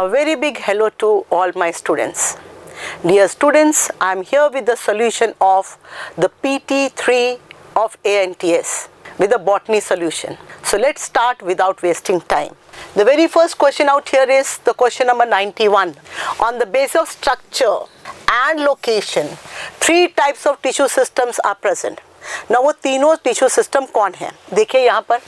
A very big hello to all my students. Dear students, I am here with the solution of the PT3 of ANTS with the botany solution. So let's start without wasting time. The very first question out here is the question number 91. On the basis of structure and location, three types of tissue systems are present. ना वो तीनों tissue system कौन है? देखिए यहाँ पर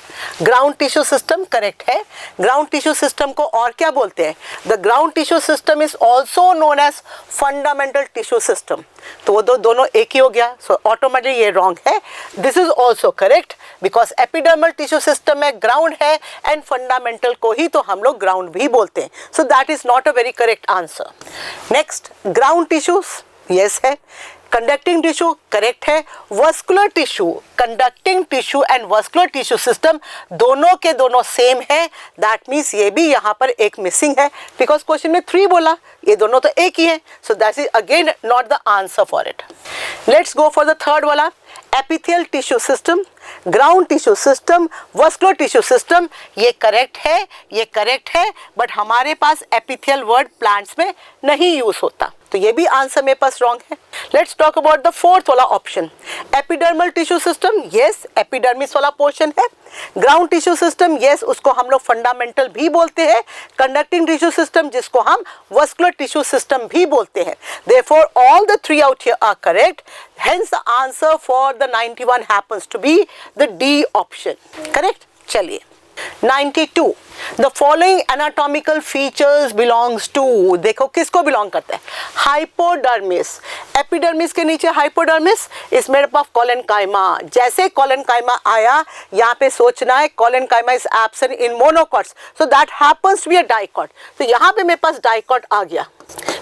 ground tissue system correct है. Ground tissue system को और क्या बोलते हैं? The ground tissue system is also known as fundamental tissue system. तो वो दोनों एक ही हो गया. सो ऑटोमेटिकली ये रॉन्ग है. This is also correct because epidermal tissue system में ग्राउंड है एंड फंडामेंटल को ही तो हम लोग ग्राउंड भी बोलते हैं. So that is not a very correct answer. Next, ground tissues yes है. कंडक्टिंग टिश्यू करेक्ट है. Vascular tissue, conducting tissue and vascular tissue system दोनों के दोनों सेम है. दैट मीन्स ये भी यहाँ पर एक मिसिंग है बिकॉज क्वेश्चन में 3 बोला, ये दोनों तो एक ही है. So that is again not the answer for it. Let's go for the third वाला. Epithelial tissue system, ground tissue system, vascular tissue system, ये करेक्ट है, ये करेक्ट है. बट हमारे पास एपिथेलियल वर्ड प्लांट्स में नहीं यूज होता, तो ये भी आंसर मेरे पास रॉन्ग है. Let's talk about the fourth वाला option. Epidermal tissue system, yes epidermis वाला पोर्शन है. ग्राउंड टिश्यू सिस्टम, यस उसको हम लोग फंडामेंटल भी बोलते हैं. कंडक्टिंग टिश्यू सिस्टम जिसको हम वस्कुलर टिश्यू सिस्टम भी बोलते हैं. Therefore all the 3 out here are correct. Hence the answer for the 91 happens to be the D option. Correct. चलिए 92. The following anatomical features belongs to, देखो किसको belong करता है? हाइपोडर्मिस. एपिडर्मिस के नीचे hypodermis is made up of collenchyma. जैसे collenchyma आया यहाँ पे सोचना है collenchyma is absent in monocots, so that happens to be a dicot. तो यहाँ पे मेरे पास डाइकॉट आ गया.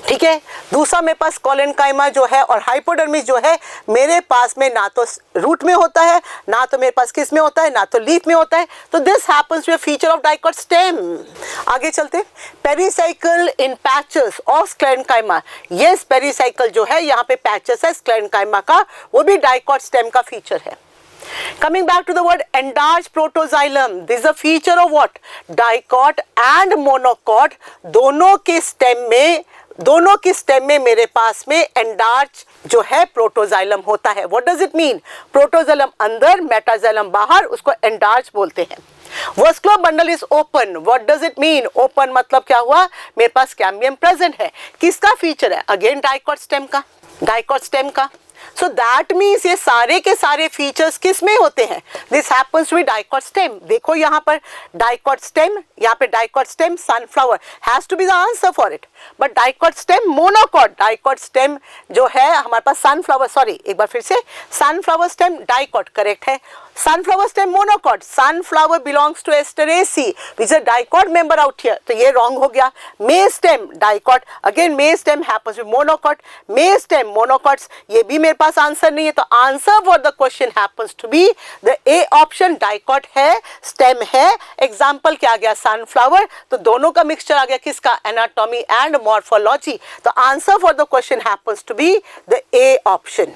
ठीक है. दूसरा मेरे पास कोलेनकाइमा जो है और हाइपोडर्मिस जो है मेरे पास में ना तो रूट में होता है, ना तो मेरे पास किस में होता है, ना तो लीफ में होता है. तो this happens to be a feature of dicot stem. आगे चलते. Pericycle in patches of sclerenchyma. Yes pericycle जो है यहाँ पे पैचेस है स्क्लेरेनकाइमा का, वो भी डाइकॉट स्टेम का फीचर है. Coming back to the word enlarged protoxylem, this is a feature of what? Dicot and monocot. दोनों की स्टेम में मेरे पास में एंडार्च जो है प्रोटोजाइलम होता है. What does it mean? Protoxylem अंदर, मेटाजाइलम बाहर, उसको एंडार्च बोलते हैं. Vascular bundle is open. What does it mean? Open मतलब क्या हुआ? मेरे पास कैम्बियम प्रेजेंट है. किसका फीचर है? अगेन डाइकॉट स्टेम का. डाइकॉट स्टेम का. सो दैट मीन्स ये सारे के सारे फीचर्स किस में होते हैं? This happens to be dicot stem. देखो यहाँ पर डाइकॉट स्टेम, यहाँ पे dicot stem sunflower has to be the answer for it. But dicot stem monocot, dicot stem जो है हमारे पास सनफ्लावर, सॉरी एक बार फिर से, सनफ्लावर स्टेम डाइकॉट करेक्ट है. Sunflower stem monocot. Sunflower belongs to Asteraceae which is dicot member out here, तो ये रॉन्ग हो गया. Maize stem dicot, again maize stem happens to be monocot. Maize stem monocots, ये भी मेरे पास answer नहीं है. तो answer for the question happens to be the A option. Dicot है, स्टेम है. एग्जांपल क्या आ गया? सनफ्लावर. तो दोनों का मिक्सचर आ गया किसका? Anatomy and morphology. तो answer for the question happens to be the A option.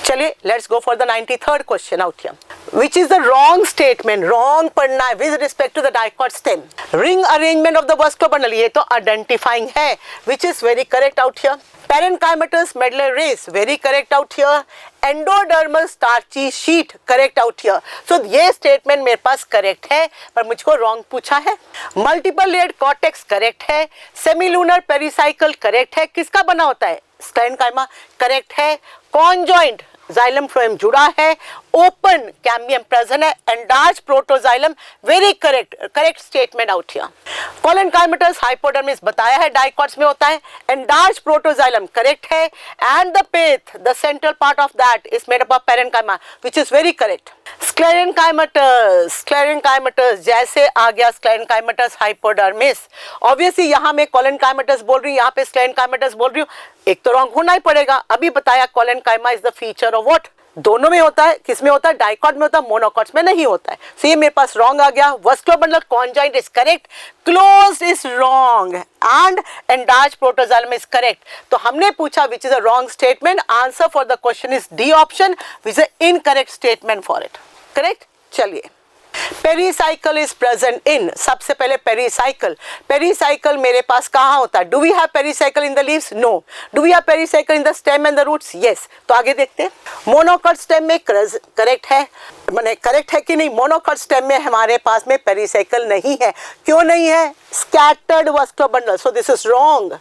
चलिए let's go for the 93rd question out here. Which is the wrong statement? Wrong पढ़ना है with respect to the dicot stem. Ring arrangement of the vascular bundle, ये तो identifying है, which is very correct out here. Parenchymatous medullary race, very correct out here. Endodermal starchy sheet, correct out here. So ये statement मेरे पास correct है, पर मुझको wrong पूछा है. Multiple layered cortex correct है. Semilunar pericycle correct है. किसका बना होता है? स्क्लेरेनकाइमा करेक्ट है. Conjoint जाइलम फ्लोएम जुड़ा है. ओपन कैम्बियम प्रेजेंट है. Endarch protoxylem, very correct, correct statement out here. Collenchymatous hypodermis बताया है डाइकॉट्स में होता है. एंडार्च प्रोटोजाइलम करेक्ट है. And the pith, the central part of that is made up of parenchyma which is very correct. Sclerenchymatous, sclerenchymatous जैसे आ गया स्क्लेरेनकाइमेटस hypodermis. Obviously यहाँ मैं कोलेनकाइमेटस बोल रही हूँ, यहाँ पे स्क्लेरेनकाइमेटस बोल रही हूँ. एक तो रॉन्ग होना ही पड़ेगा. अभी बताया collenchyma is the feature of what? दोनों में होता है. किस में होता है? डाइकॉट में होता है, मोनोकॉट्स में नहीं होता है. सो ये मेरे पास रॉन्ग आ गया. Vascular bundle conjoint is correct. Closed is wrong and endarch protoxylem is correct. तो हमने पूछा which is a wrong statement. Answer for the question is D option which is a incorrect statement for it. Correct. चलिए pericycle is present in, सबसे पहले pericycle, pericycle मेरे पास कहाँ होता है? Do we have pericycle in the leaves? No. Do we have pericycle in the stem and the roots? Yes. तो आगे देखते हैं. मोनोकॉट स्टेम में करेक्ट है, माने करेक्ट है कि नहीं? मोनोकॉट स्टेम में हमारे पास में पेरीसाइकिल नहीं है. क्यों नहीं है? Scattered vascular bundle, so this is wrong.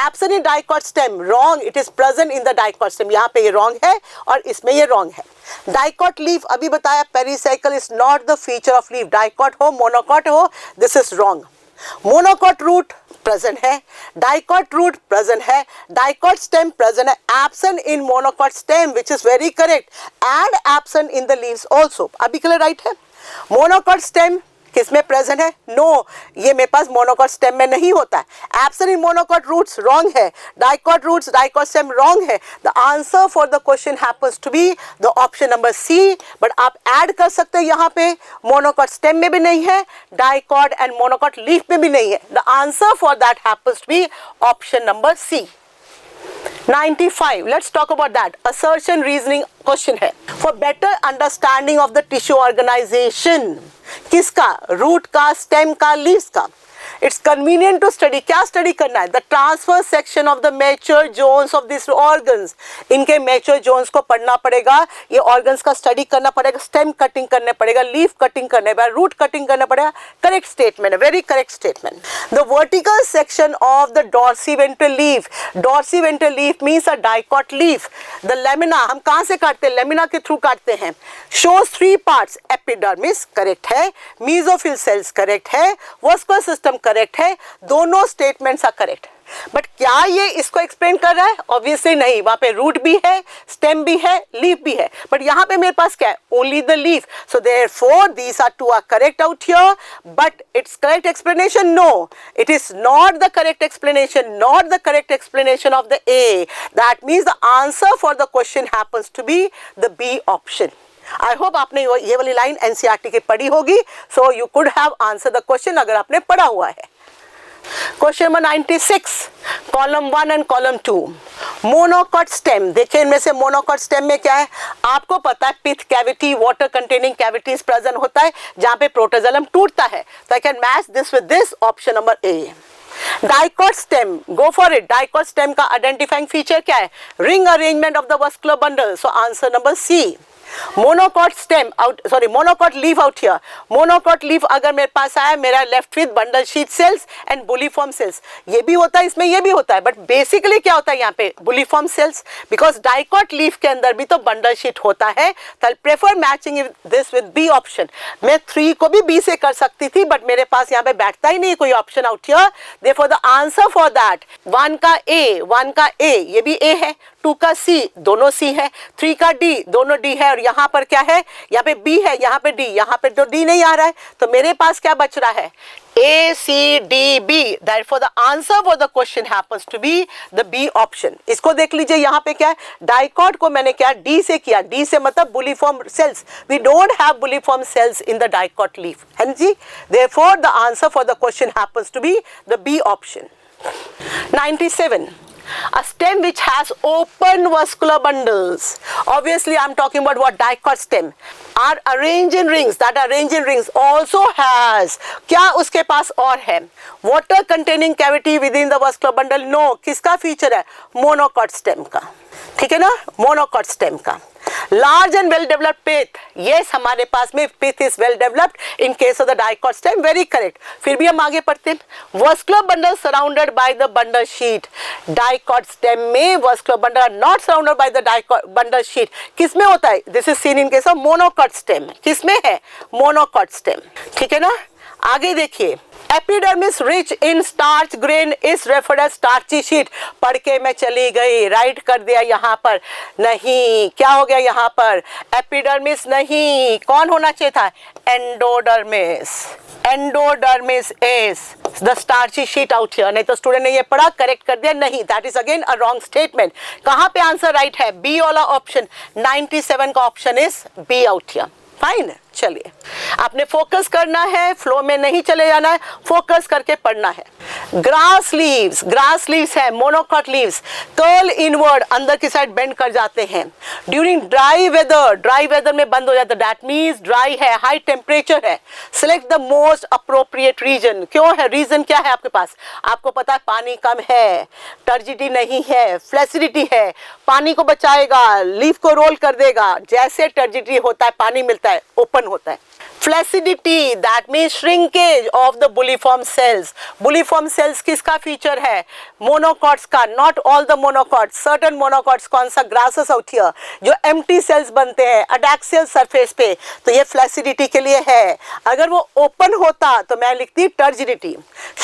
Absent in dicot stem, wrong. It is present in the dicot stem. यहाँ पे ये रॉन्ग है और इसमें ये रॉन्ग है. डाइकॉट लीफ अभी बताया, pericycle is not the feature of leaf. Dicot हो मोनोकॉट हो, this is wrong. Monocot root present है, डाइकॉट रूट प्रेजेंट है, डाइकॉट स्टेम प्रेजेंट है. Absent in monocot stem which is very correct, and absent in the leaves also. अभी clear right है. Monocot stem किसमें present है? No, ये मेरे पास मोनोकॉट स्टेम में नहीं होता है. Absent in monocot roots wrong है, dicot roots dicot stem wrong है. The answer for the question happens to be the option number C. But आप ऐड कर सकते हैं यहाँ पे, मोनोकॉट स्टेम में भी नहीं है, डाइकॉट एंड मोनोकॉट लीफ में भी नहीं है. The answer for that happens to be option number C. 95, let's talk about that. Assertion reasoning question है. For better understanding of the tissue organization, किसका? रूट का, स्टेम का, लीव्स का. It's convenient to study. क्या study करना है? The transfer section of the mature zones of this organs. इनके mature zones को पढ़ना पड़ेगा, ये ऑर्गन्स का स्टडी करना पड़ेगा, स्टेम कटिंग करने पड़ेगा, लीफ कटिंग करने पड़ेगा, रूट कटिंग करना पड़ेगा. करेक्ट स्टेटमेंट है, very correct statement. The vertical section of the dorsiventral leaf, dorsiventral leaf means a dicot leaf. The lamina हम कहाँ से काटते हैं? लेमिना के थ्रू काटते हैं. Shows 3 parts. एपिडर्मिस करेक्ट है, मीजोफिल सेल्स करेक्ट है, वस्कुलर सिस्टम करेक्ट है. दोनों स्टेटमेंट्स आर करेक्ट. बट क्या ये इसको एक्सप्लेन कर रहा है? ऑब्वियसली नहीं. वहां पे रूट भी है, स्टेम भी है, लीफ भी है. बट यहाँ पे मेरे पास क्या है? Only the leaf. So therefore these are two are correct out here. But it's correct explanation? No, it is not the correct explanation, not the correct explanation of the A. That means the answer for the question happens to be the B option. I hope आपने ये वाली line NCERT की पढ़ी होगी. So you could have answer the question अगर आपने पढ़ा हुआ है. Question number 96, column 1 and column 2. Monocot stem. देखिए इनमें से मोनोकॉट स्टेम में क्या है? आपको पता है pith cavity, water containing cavities present होता है जहां पे प्रोटोजोलम टूटता है. तो I can match this with this, option number A. Dicot stem, go for it. Dicot stem का आइडेंटिफाइंग फीचर क्या है? Ring arrangement of the vascular bundle. So answer number C. Monocot stem out, sorry monocot leaf out here. Monocot leaf अगर मेरे पास आया, मेरा left with bundle sheath cells and bulliform cells. ये भी होता है, इसमें ये भी होता है, बट बेसिकली क्या होता है यहाँ पे? Bulliform cells. Because dicot leaf के अंदर भी तो बंडल शीट होता है. तो I prefer matching this with B option. मैं 3 को भी बी से कर सकती थी, बट मेरे पास यहाँ पे बैठता ही नहीं कोई option out here. Therefore the answer for that 1 का ए, 1 का ए, ये भी ए है. 2 का सी, दोनों सी है. 3 का डी, दोनों डी है. और यहाँ पर क्या है? यहाँ पे बी है, यहाँ पे डी. यहाँ पे तो डी नहीं आ रहा है, तो मेरे पास क्या बच रहा है? A, C, D, B. Therefore the answer for the question happens to be the B option. इसको देख लीजिए, यहाँ पे क्या है? डाइकॉट को मैंने क्या D से किया. D से मतलब bulliform cells. We don't have bulliform cells in the dicot leaf. है जी? Therefore the answer for the question happens to be the B option. 97. A stem which has open vascular bundles. Obviously, I'm talking about what? Dicot stem. Are arranged in rings. That arranged in rings also has. क्या उसके पास और है? Water containing cavity within the vascular bundle. No. किसका feature है? Monocot stem का. ठीक है ना? मोनोकॉट स्टेम का. Large and well developed pith. Yes, हमारे पास में pith is well developed in case of the dicot stem. Very correct. फिर भी हम आगे पढ़ते हैं. Vascular bundle surrounded by the bundle sheath. Dicot stem में vascular bundle are not surrounded by the dicot bundle sheath. किसमें होता है? This is seen in case of monocot stem. किसमें है? Monocot stem. ठीक है ना? आगे देखिए. Epidermis rich in starch grain is referred as starchy sheath. पढ़ के मैं चली गई, राइट कर दिया यहाँ पर. नहीं, क्या हो गया यहाँ पर? एपिडर्मिस नहीं, कौन होना चाहिए था? Endodermis. Endodermis is the starchy sheet out here. नहीं तो स्टूडेंट ने ये पढ़ा, करेक्ट कर दिया. नहीं, that is again a wrong statement. कहाँ पे आंसर राइट है? बी वाला ऑप्शन. 97 का option is be out here. Fine. चलिए, आपने फोकस करना है, फ्लो में नहीं चले जाना है, फोकस करके पढ़ना है। ग्रास लीव्स है, मोनोकॉट लीव्स कर्ल इनवर्ड, अंदर की साइड बेंड कर जाते हैं। ड्यूरिंग ड्राई वेदर में बंद हो जाता है, दैट मीन्स ड्राई है, हाई टेम्परेचर है। Select the most appropriate reason. क्यों है, रीजन क्या है आपके पास? आपको पता है पानी कम है, टर्जिडिटी नहीं है, फ्लेसिडिटी है, पानी को बचाएगा, लीफ को रोल कर देगा। जैसे टर्जिडिटी होता है, पानी मिलता है, ओपन होता है। Flaccidity, that means shrinkage of the bulliform cells. Bulliform cells किसका फीचर है? मोनोकॉट्स का, not all the monocots, certain monocots. कौन सा? ग्रासेस आउट हियर, जो एम्प्टी सेल्स बनते हैं अडैक्सियल सरफेस पे, तो ये फ्लेसिडिटी के लिए है। अगर वो ओपन होता तो मैं लिखती turgidity.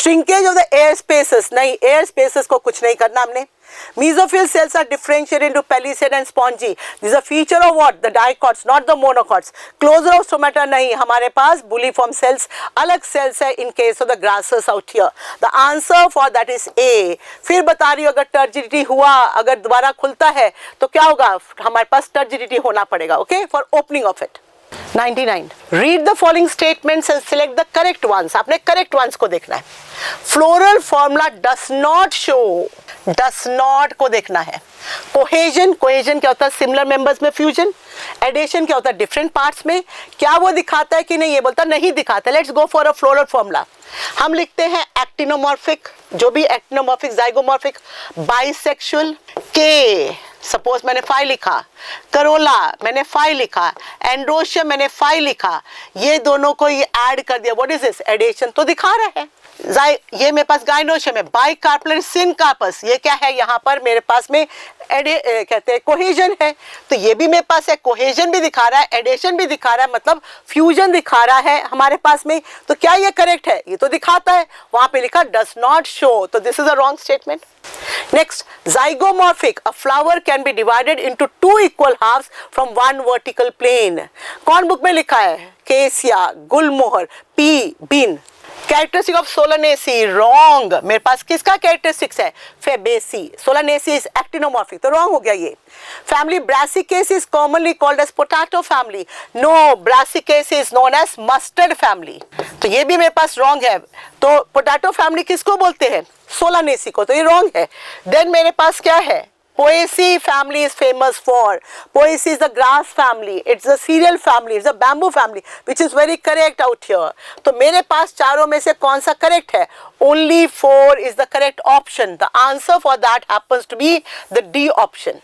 Shrinkage of the air spaces, नहीं, एयर स्पेसेस को कुछ नहीं करना हमने। Mesophyll cells are differentiated into pellucid and spongy. This is a feature of what? The dicots, not the monocots. Closure of stomata नहीं, हमारे पास bulliform cells अलग cells है in case of the grasses out here. The answer for that is A. फिर बता रही हूँ, अगर turgidity हुआ, अगर दोबारा खुलता है तो क्या होगा? हमारे पास turgidity होना पड़ेगा, okay? For opening of it. 99. Read the following statements and select the correct ones. आपने correct ones को देखना है। Floral formula does not show, does not को देखना है। कोहेजन क्या होता है? सिमिलर मेंबर्स में फ्यूजन। एडिशन क्या होता है? डिफरेंट पार्ट्स में। क्या वो दिखाता है कि नहीं? ये बोलता नहीं दिखाता। Let's go for a floral formula. हम लिखते हैं एक्टिनोमॉर्फिक, जो भी एक्टिनोमॉर्फिक, जाइगोमॉर्फिक, बाइसेक्सुअल, के सपोज मैंने 5 लिखा, करोला मैंने 5 लिखा, एंड्रोशियम मैंने 5 लिखा, ये दोनों को ये ऐड कर दिया। What is this? एडिशन तो दिखा रहा है। ये मेरे पास गाइनोशियम है, बाइकार्पल सिनकार्पस, ये क्या है? यहाँ पर मेरे पास में कहते हैं कोहेजन है, तो ये भी मेरे पास है, कोहेजन भी दिखा रहा है, एडिशन भी दिखा रहा है, मतलब फ्यूजन दिखा रहा है हमारे पास में। तो क्या ये करेक्ट है? ये तो दिखाता है, वहां पे लिखा डज नॉट शो, तो this is a wrong statement. Next, zygomorphic. A flower can be divided into 2 equal halves from one vertical plane. कौन बुक में लिखा है? Cassia, gulmohar, pea, bean. Characteristic of Solanaceae, wrong. मेरे पास किसका कैरेक्टरिस्टिक्स है? Fabaceae. Solanaceae is actinomorphic, तो wrong हो गया ये। Family Brassicaceae is commonly called as potato family. No, Brassicaceae is known as mustard family, तो ये भी मेरे पास रॉन्ग है। तो पोटैटो फैमिली किसको बोलते हैं? सोलानेसी को, तो ये रॉन्ग है। देन मेरे पास क्या है? Poaceae family is famous for. Poaceae is the grass family. It's a cereal family. It's a bamboo family, which is very correct out here. तो मेरे पास चारों में से कौन सा correct है? Only 4 is the correct option. The answer for that happens to be the D option.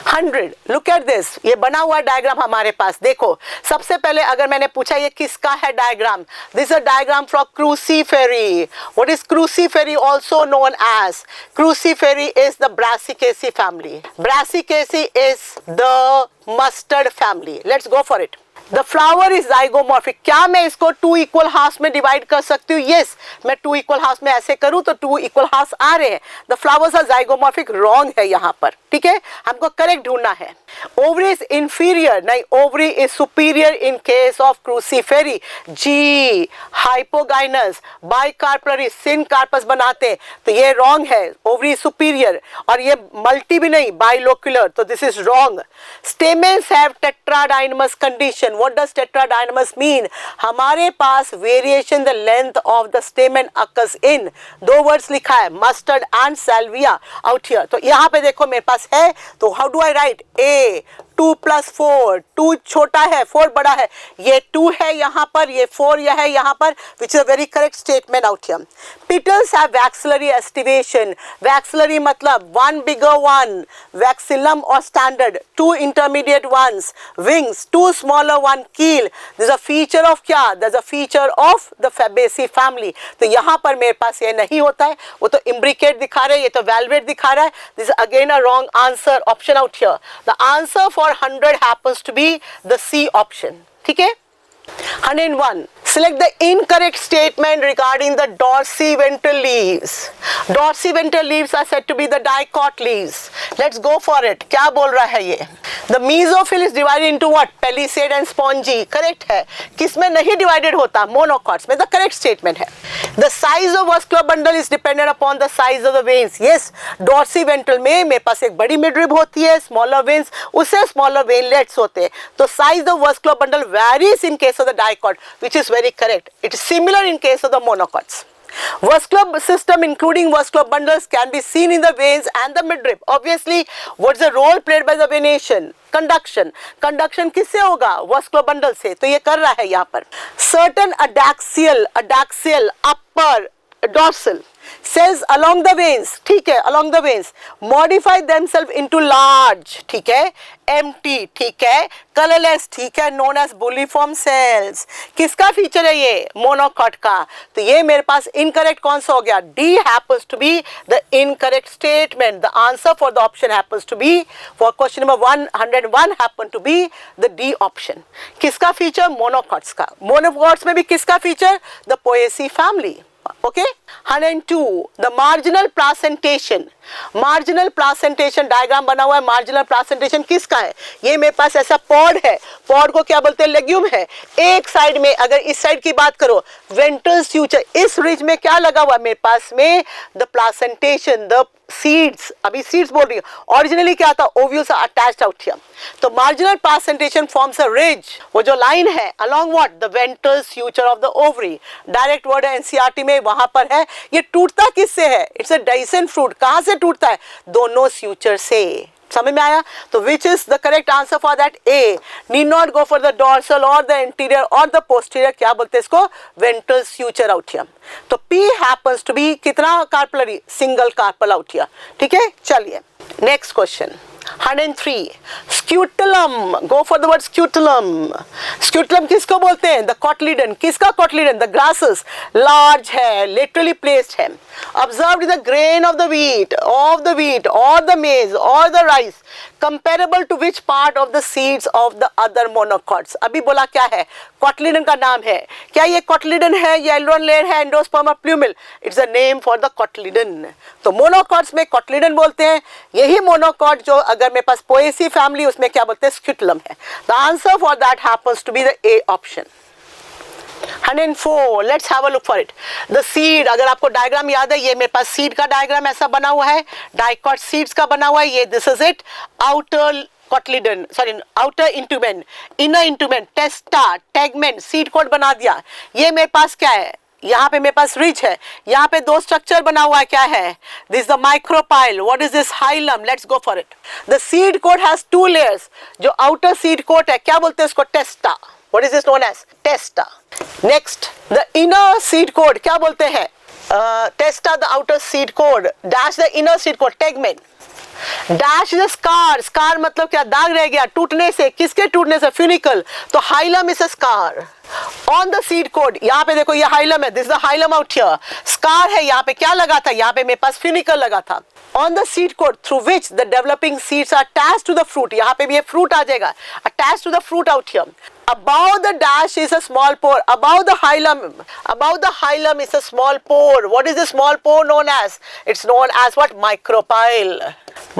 100. Look at this. ये बना हुआ डायग्राम हमारे पास। देखो, सबसे पहले अगर मैंने पूछा ये किसका है diagram, this is a diagram from Cruciferae. What is Cruciferae? Also known as Cruciferae is the Brassicaceae family. Brassicaceae is the mustard family. Let's go for it. The flower is zygomorphic. क्या मैं इसको 2 equal halves में divide कर सकती हूँ? Yes, मैं 2 equal halves में ऐसे करूँ तो 2 equal halves आ रहे हैं। The flowers are zygomorphic, wrong है यहाँ पर, ठीक है? हमको करेक्ट ढूंढना है। Ovary is inferior, नहीं, ovary is superior in case of crucifery. G, hypogynous, bicarpellary, syncarpus बनाते हैं, तो ये wrong है। Ovary is superior, और ये multi भी नहीं, bilocular, तो this is wrong. Stamens have tetradynamous condition. What does tetradynamous mean? हमारे पास variation the length of the stamen occurs in 2 words लिखा है, mustard and salvia out here. तो यहाँ पे देखो मेरे पास है, तो how do I write? A 2 + 4, 2 छोटा है, 4 बड़ा है, ये 2 है यहाँ पर, ये 4 यह है यहाँ पर, which is a very correct statement out here. Petals have waxillary estivation. Waxillary मतलब 1 bigger one, waxillum or standard, 2 intermediate ones, wings, 2 smaller one, keel. This is a feature of क्या? There's a feature of the Fabaceae family. तो यहाँ पर मेरे पास ये नहीं होता है, वो तो imbricate दिखा रहा है, ये तो valvate दिखा रहा है। This is again a wrong answer option out here. The answer for 100 happens to be the C option. ठीक है? 101. Select the incorrect statement regarding the dorsiventral leaves. Dorsiventral leaves are said to be the dicot leaves. Let's go for it. क्या बोल रहा है ये? The mesophil is divided into what? Palisade and spongy. Correct है. किसमें नहीं divided होता? Monocots में. The correct statement है. The size of vascular bundle is dependent upon the size of the veins. Yes, dorsiventral में मेरे पास एक बड़ी midrib होती है, smaller veins, उससे smaller veinlets होते हैं. तो size of vascular bundle varies in case of the dicot, which is very correct. It is similar in case of the monocots. Vascular system including vascular bundles can be seen in the veins and the midrib. Obviously, what is the role played by the venation? Conduction. Conduction किससे होगा? Vascular bundle से. तो ये कर रहा है यहाँ पर. Certain adaxial, upper, dorsal cells along the veins, ठीक है, along the veins modify themselves into large, ठीक है, empty, ठीक है, colorless, ठीक है, known as bulliform cells. किसका फीचर है ये? मोनोकॉट का. तो ये मेरे पास इनकरेक्ट कौन सा हो गया? D happens to be the incorrect statement. The answer for the option happens to be, for question number 101 happen to be the D option. किसका फीचर? मोनोकॉट्स का. मोनोकॉट्स में भी किसका feature? The Poaceae family. Okay, 102. The marginal placentation. Marginal placentation diagram बना हुआ है. Marginal placentation किसका है? ये मेरे पास ऐसा पॉड है. पॉड को क्या बोलते हैं? लेग्यूम है. एक साइड में, अगर इस साइड की बात करो, वेंट्रल स्यूचर, इस रिज में क्या लगा हुआ है मेरे पास में? The placentation, the seeds. अभी सीड्स बोल रही हूँ. ओरिजिनली क्या था? Ovules are attached out here. तो marginal placentation forms a ridge. वो जो लाइन है along what? The ventral suture of the ovary. Direct word है एनसीईआरटी में, वहां पर है. ये टूटता किससे है? It's a dehiscent fruit. कहां से टूटता है? दोनों स्यूचर से. समझ में आया? तो which is the correct answer for that? A. Need not go for the dorsal और द इंटीरियर और द पोस्टीरियर. क्या बोलते हैं इसको? Ventral suture out here. तो पी हैपेंस टू बी कितना carpellary? Single carpel out here. ठीक है, चलिए next question. 103. Scutellum. Go for the word scutellum. Scutellum किसको बोलते हैं? The cotyledon. किसका cotyledon? The grasses. Large है, laterally placed है. Observed in the grain of the wheat, or the maize, or the rice. Comparable to which part of the seeds of the other monocots? अभी बोला क्या है? cotyledon का नाम है. क्या ये cotyledon है? ये aileron layer है? endosperm or plumule? It's a name for the cotyledon. तो monocots में cotyledon बोलते हैं. यही monocot जो अगर मेरे पास Poaceae family, उसमें क्या बोलते हैं? scutellum है. The answer for that happens to be the A option. 104. Let's have a look for it. The seed. अगर आपको डायग्राम याद है, ये मेरे पास सीड का डायग्राम ऐसा बना हुआ है. डाइकॉट सीड्स का बना हुआ है. ये this is it. Outer cotyledon, sorry, outer intumen, inner intumen, testa, tegmen, seed coat बना दिया. ये मेरे पास क्या है? यहाँ पे मेरे पास रिज है. यहाँ पे दो स्ट्रक्चर बना हुआ है. क्या है? This the micropyle. What is this? Hilum. Let's go for it. The seed coat has two layers. जो आउटर सीड कोट है क्या बोलते हैं इसको? Testa. What is this known as? Testa. Next, the inner seed coat क्या बोलते हैं? Testa the outer seed coat. Dash the inner seed coat. Tegmen. Dash is scar. Scar मतलब क्या? दाग रह गया टूटने से. किसके टूटने से? फ्यूनिकल. तो hilum is a scar on the seed code. यहाँ पे देखो, ये हाइलम है. This the hilum out here. Scar है. यहाँ पे क्या लगा था? यहाँ पे मेरे पास फ्यूनिकल लगा था. On the seed cord through which the developing seeds are attached to the fruit. यहाँ पे भी ये फ्रूट आ जाएगा. Attached to the fruit out here. Above the dash is a small pore. Above the hilum is a small pore. What is the small pore known as? It's known as what? Micropyle.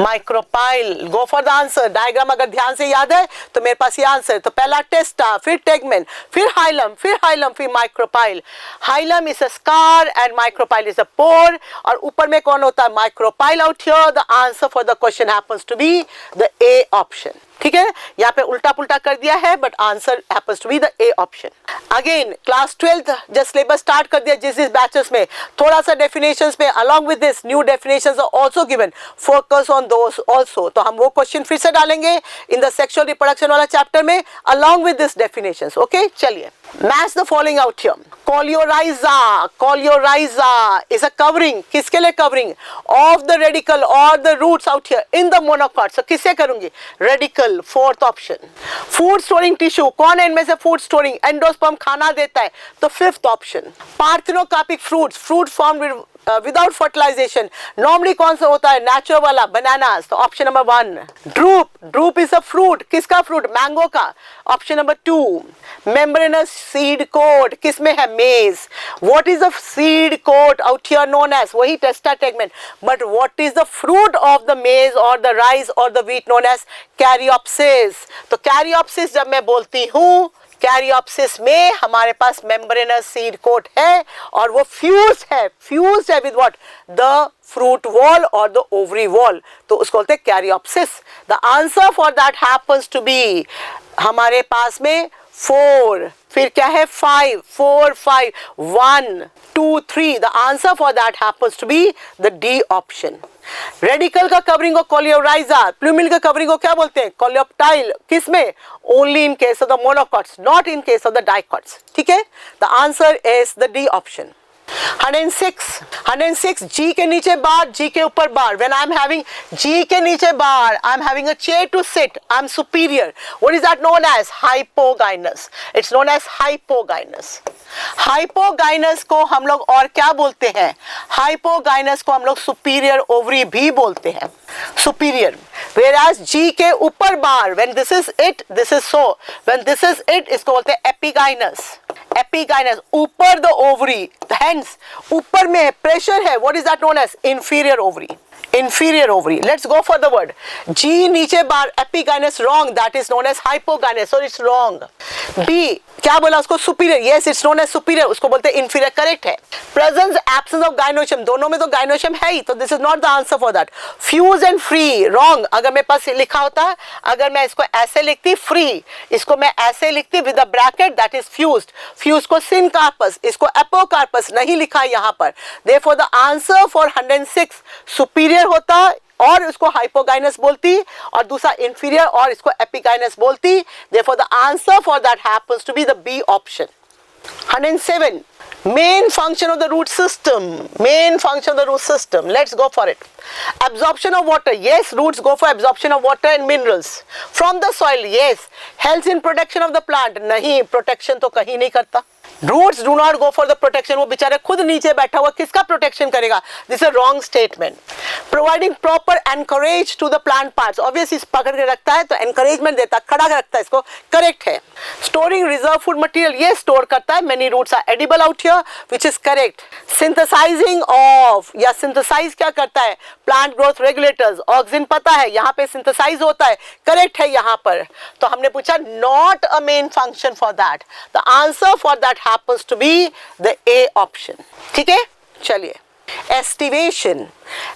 Micropyle. Go for the answer. Diagram अगर ध्यान से याद है तो मेरे पास ये answer. तो पहला टेस्टा, फिर टेगमेन, फिर हाइलम, फिर micropyle. Hilum is a scar and micropyle is a pore. और ऊपर में कौन होता है? Micropyle out here. The answer for the question happens to be the A option. ठीक है, यहाँ पे उल्टा पुल्टा कर दिया है, but answer happens to be the A option. Again class 12 जब सिलेबस स्टार्ट कर दिया जिस बैचेस में, थोड़ा सा डेफिनेशंस में along with this new definitions are also given. Focus on those also. तो हम वो क्वेश्चन फिर से डालेंगे इन द सेक्सुअल रिप्रोडक्शन वाला चैप्टर में along with this definitions. Okay, चलिए match the following out here. Coleorhiza is a covering. किसके लिए कवरिंग? ऑफ द रेडिकल और the roots out here in the monocot. So किससे करूंगी? Radicle. Fourth option. Food storing tissue. कौन है इनमें से फूड स्टोरिंग? एंडोस्पर्म खाना देता है. तो fifth option. Parthenocarpic fruits. Fruit form with without fertilisation normally कौन सा होता है, नेचुरल वाला, बनानास। तो option number 1। Drupe, drupe is a fruit, किसका फ्रूट, मैंगो का। Option number 2। Membranous seed coat, किसमें है, maize. What is the seed coat out here known as, वही testa tegmen, but what is the fruit of the maize और the rice और the wheat known as caryopsis. तो caryopsis जब मैं बोलती हूँ, कैरियोप्सिस में हमारे पास मेम्ब्रेनस सीड कोट है और वो फ्यूज्ड है with what, the fruit wall और द ओवरी वॉल, तो उसको बोलते हैं caryopsis. The answer for that happens to be हमारे पास में 4, फिर क्या है 5, 4, 5, 1, 2, 3। The answer for that happens to be the D option. Radicle का कवरिंग को कोलियोराइजा, प्लूमिल का कवरिंग को क्या बोलते हैं, कोलियोप्टाइल। किसमें, only in case of the monocots, not in case of the dicots. ठीक है, the answer is the D option. 106 जी के नीचे बार, जी के ऊपर बार। When I am having जी के नीचे बार, I am having a chair to sit, I am superior. What is that known as? Hypogynous. It's known as hypogynous. Hypogynous को हम लोग और क्या बोलते हैं, हाइपोगाइनस को हम लोग सुपीरियर ओवरी भी बोलते हैं, सुपीरियर। Whereas जी के ऊपर बार, when this is it, this is so. When this is it, इसको बोलते हैं एपिगाइनस। एपिगाइनस ऊपर द ओवरी, हेंस ऊपर में प्रेशर है, what is that known as, inferior ovary. inferior ovary. Let's go for the word. G नीचे बार, epigynous wrong, that is known as hypogynous, so it's wrong. B क्या बोला उसको, superior, yes it's known as superior, उसको बोलते हैं inferior, correct है. Presence absence of gynoecium, दोनों में तो gynoecium है ही, तो this is not the answer for that. Fuse and free, wrong. अगर मेरे पास लिखा होता, अगर मैं इसको ऐसे लिखती free, इसको मैं ऐसे लिखती with a bracket, that is fused. Fuse को syncarpus, इसको apocarpus नहीं लिखा यहाँ पर. Therefore the answer for 106 superior होता और इसको हाइपोगाइनस बोलती और दूसरा इंफीरियर और इसको एपिगाइनस बोलती. Therefore the answer for that happens to be the B option. 107 main function of the root system, main function of the root system, let's go for it. Absorption of water, yes, roots go for absorption of water and minerals from the soil, yes. Helps in protection of the plant, नहीं, protection तो कहीं नहीं करता. Roots do not go for the protection, वो बेचारे खुद नीचे बैठा हुआ किसका प्रोटेक्शन करेगा. This is a wrong statement. Providing proper encourage to the plant parts, obviously इस पकड़ के रखता है तो encouragement देता, खड़ा रखता है इसको, correct है. Storing reserve food material, yes, store करता है, many roots are edible out here, which is correct. Synthesizing of, या synthesize क्या करता है, plant growth regulators, ऑक्सिन पता है, यहाँ पे synthesize होता है, correct है यहाँ पर. तो हमने पूछा not a main function for that. The answer for that happens to be the A option. ठीक है, चलिए. एस्टिवेशन,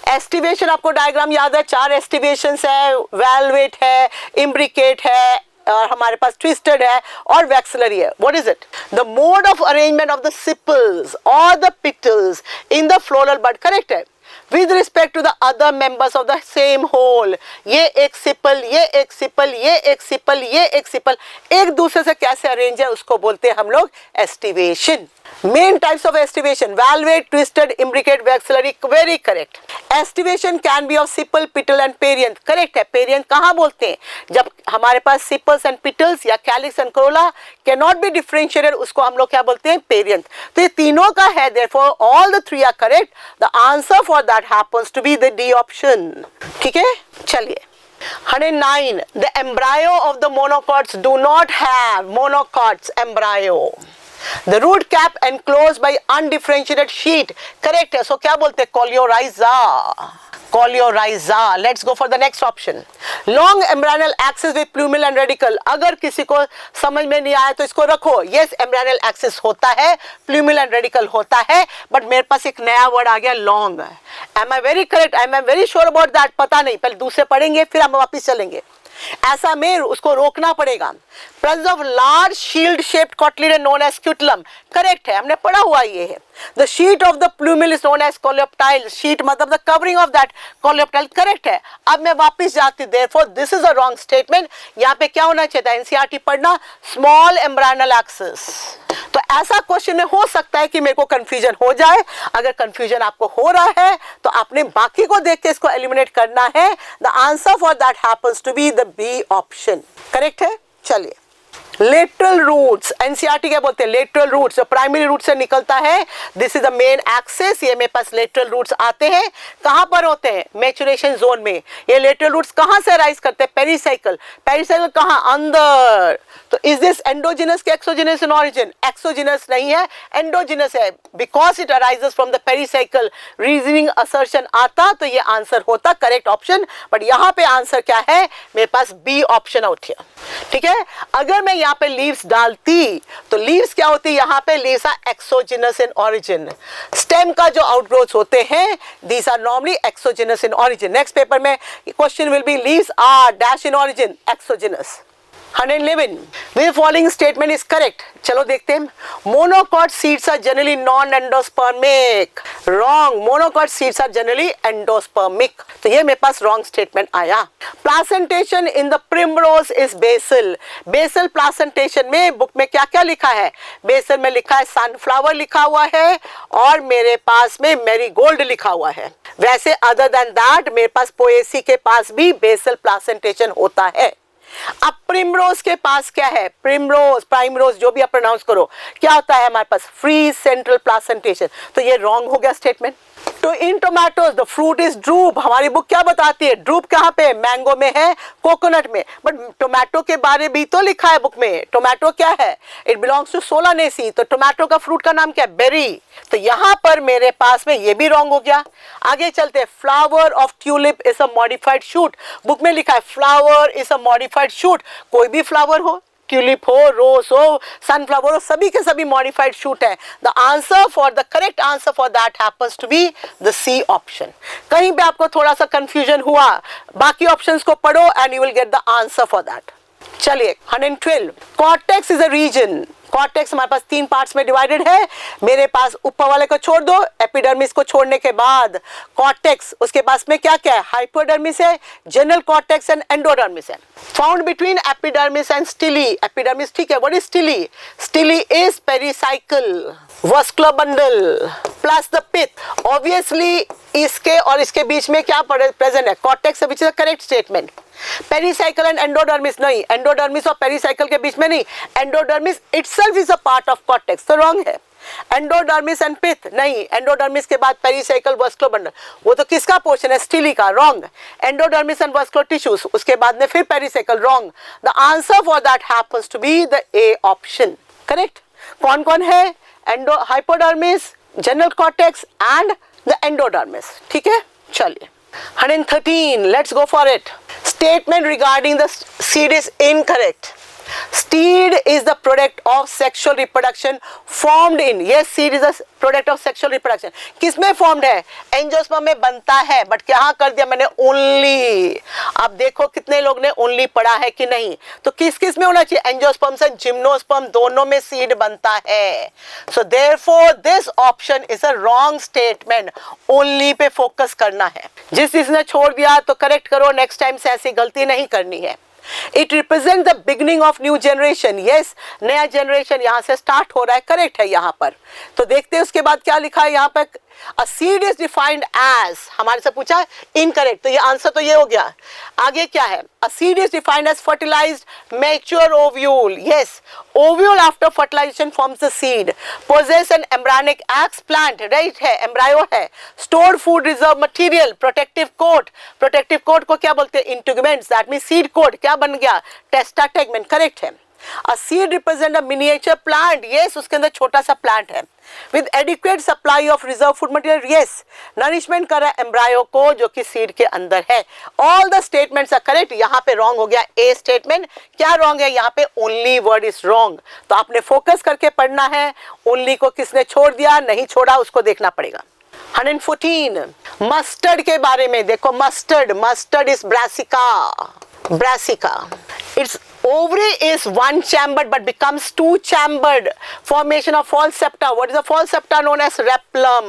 एस्टिवेशन आपको डायग्राम याद है, 4 एस्टिवेशंस है, वेलवेट है, इम्ब्रिकेट है और हमारे पास ट्विस्टेड है और वैक्सिलरी है. What is it, the mode of arrangement of the sepals और the petals in the floral bud, correct है, with respect to the other members of the same whole. ये एक सिपल, ये एक सिपल, ये एक सिपल, ये एक सिपल एक दूसरे से कैसे अरेंज है उसको बोलते हैं हम लोग aestivation. Main types of estivation, valvate, twisted, imbricate, vexillary, very correct. Estivation can be of sepal, petal and perianth, correct है. Perianth कहाँ बोलते हैं, जब हमारे पास sepals and petals या calyx and corolla cannot be differentiated, उसको हम लोग क्या बोलते हैं, perianth. तो ये तीनों का है, therefore all the 3 are correct. The answer for that happens to be the D option. ठीक है, चलिए. 109 the embryo of the monocots do not have monocots embryo. The root cap enclosed by undifferentiated sheet, correct है. So क्या बोलते हैं, coleorhiza, coleorhiza. Let's go for the next option. Long embryonal axis with plumule and radicle. अगर किसी को समझ में नहीं आया तो इसको रखो. Yes, embryonal axis होता है, plumule and radicle होता है, but मेरे पास एक नया वर्ड आ गया, long. Am I very correct? I am very sure about that. पता नहीं, पहले दूसरे पढ़ेंगे फिर हम वापस चलेंगे. ऐसा में उसको रोकना पड़ेगा. Presence of large shield shaped cotyledon known as scutellum, correct है, हमने पढ़ा हुआ ये है. The sheet of the plumule is known as coleoptile. Sheet मतलब the covering of that coleoptile, correct है. अब मैं वापस जाती, therefore this is a wrong statement. यहाँ पे क्या होना चाहिए था, NCERT पढ़ना, small embryonal axis. तो ऐसा क्वेश्चन में हो सकता है कि मेरे को कंफ्यूजन हो जाए. अगर कंफ्यूजन आपको हो रहा है तो आपने बाकी को देख के इसको एलिमिनेट करना है. The answer for that happens to be the B option, correct है. चलिए लेटरल रूट्स, एनसीईआरटी क्या बोलते हैं, लेटरल रूट्स जो प्राइमरी रूट से निकलता है, this is the main axis, ये मेरे पास लेटरल रूट्स आते हैं, कहां पर होते हैं, मैचुरेशन जोन में। ये लेटरल रूट्स कहां से राइज करते हैं, पेरिसाइकिल, पेरिसाइकिल कहां, अंदर। तो इज दिस एंडोजिनस के एक्सोजिनस इन ऑरिजिन, एक्सोजिनस नहीं है, एंडोजिनस है, because it arises from the pericycle. Reasoning assertion आता तो ये आंसर होता करेक्ट ऑप्शन, बट यहां पे आंसर क्या है, मेरे पास बी ऑप्शन आउट है। ठीक है, अगर मैं यहाँ पे लीव्स डालती तो लीव्स क्या होती है, यहाँ पे leaves are exogenous in origin. Stem का जो आउटग्रोथ होते हैं, these are normally exogenous in origin. Next paper में question will be leaves are dash in origin, exogenous. 111, the following statement is correct. चलो देखते हैं। Monocot seeds are generally non endospermic, wrong, monocot seeds are generally endospermic, तो ये मेरे पास wrong statement आया। Placentation in the primrose is basal, basal placentation में book में क्या क्या लिखा है, बेसल में लिखा है सनफ्लावर लिखा हुआ है और मेरे पास में मैरीगोल्ड लिखा हुआ है। वैसे अदर देन दैट मेरे पास पोएसी के पास भी बेसल प्लासेंटेशन होता है। अब प्रिमरोज के पास क्या है, प्रिमरोज, प्राइमरोज जो भी आप प्रोनाउंस करो, क्या होता है हमारे पास, फ्री सेंट्रल प्लासेंटेशन, तो ये रॉन्ग हो गया स्टेटमेंट। तो in tomatoes the fruit is drupe, हमारी बुक क्या बताती है, ड्रूप कहाँ पे, मैंगो में है, कोकोनट में, बट टोमेटो के बारे भी तो लिखा है बुक में। टोमेटो क्या है, इट बिलोंग्स टू सोलानेसी, तो टोमेटो का फ्रूट का नाम क्या है, बेरी, तो यहाँ पर मेरे पास में ये भी रॉन्ग हो गया। आगे चलते हैं, flower of tulip is a modified shoot, book में लिखा है flower is a modified shoot, कोई भी फ्लावर हो, ट्यूलिप हो, रोज हो, सनफ्लावर हो, सभी के सभी मॉडिफाइड शूट है। The answer for the correct answer for that happens to be the C option. कहीं पे आपको थोड़ा सा कंफ्यूजन हुआ, बाकी ऑप्शंस को पढ़ो and you will get the answer for that. चलिए 112, cortex is a region, cortex हमारे पास 3 पार्ट्स में डिवाइडेड है, मेरे पास ऊपर वाले को छोड़ दो, एपिडर्मिस को छोड़ने के बाद कॉर्टेक्स, उसके पास में क्या क्या है, हाइपोडर्मिस है, जनरल कॉर्टेक्स एंड एंडोडर्मिस है। Found between epidermis and stele, epidermis ठीक है, what is stele, stele is pericycle vascular bundle plus the pith. Obviously इसके और इसके बीच में क्या प्रेजेंट है, cortex, which is the correct statement. Pericycle and endodermis नहीं, एंडोडर्मिस और पेरिसाइकिल के बीच में नहीं, endodermis itself is a part of cortex, तो रॉन्ग है। एंडोडर्मिस एंड पिथ नहीं, एंडोडर्मिस के बाद पेरिसाइकिल वस्कुलर बंडल, वो तो किसका पोर्शन है, स्टिली का, wrong. Endodermis and vascular tissues, उसके बाद में फिर pericycle, wrong. The answer for that happens to be the A option, correct. कौन कौन है, hypodermis, general cortex and the endodermis, ठीक है। चलिए 113, let's go for it. Statement regarding the seed is incorrect. Seed is the product of sexual reproduction formed in, yes, seed is a product of sexual reproduction. किसमें formed है, angiosperm में बनता है, but क्या कर दिया मैंने, ओनली। अब देखो कितने लोग ने ओनली पढ़ा है कि नहीं, तो किस किस में होना चाहिए, एंजियोस्पर्म से जिम्नोस्पर्म दोनों में सीड बनता है। So therefore this option is a wrong statement, only pay focus करना है। जिसने छोड़ दिया तो करेक्ट करो, नेक्स्ट टाइम से ऐसी गलती नहीं करनी है। It represents the beginning of new generation. Yes, नया जनरेशन यहाँ से स्टार्ट हो रहा है, करेक्ट है यहाँ पर। तो देखते हैं उसके बाद क्या लिखा है यहाँ पर, A seed is defined as, हमारे से पूछा इनकरेक्ट, तो ये आंसर तो ये हो गया। आगे क्या है, A seed is defined as fertilized mature ovule. Yes, ovule after fertilization forms the seed. Possess an embryonic egg plant, right है, embryo है। Stored food reserve material, protective coat, protective coat को क्या बोलते हैं, integuments, that means seed coat क्या बन गया, testategment, correct है। A seed represent a miniature plant. Yes, उसके अंदर छोटा सा प्लांट है। With adequate supply of reserve food material. Yes, nourishment कर रहा है एम्ब्रायो को जो कि सीड के अंदर है। All the statements are correct. यहाँ पे रॉन्ग हो गया ए स्टेटमेंट। क्या रॉन्ग है यहाँ पे, ओनली वर्ड इज रॉन्ग। तो आपने फोकस करके पढ़ना है, ओनली को किसने छोड़ दिया, नहीं छोड़ा, उसको देखना पड़ेगा। 114, मस्टर्ड के बारे में देखो, mustard, mustard is brassica, brassica. Its ovary is one chambered but becomes two chambered. Formation of false septa. What is the false septa known as replum?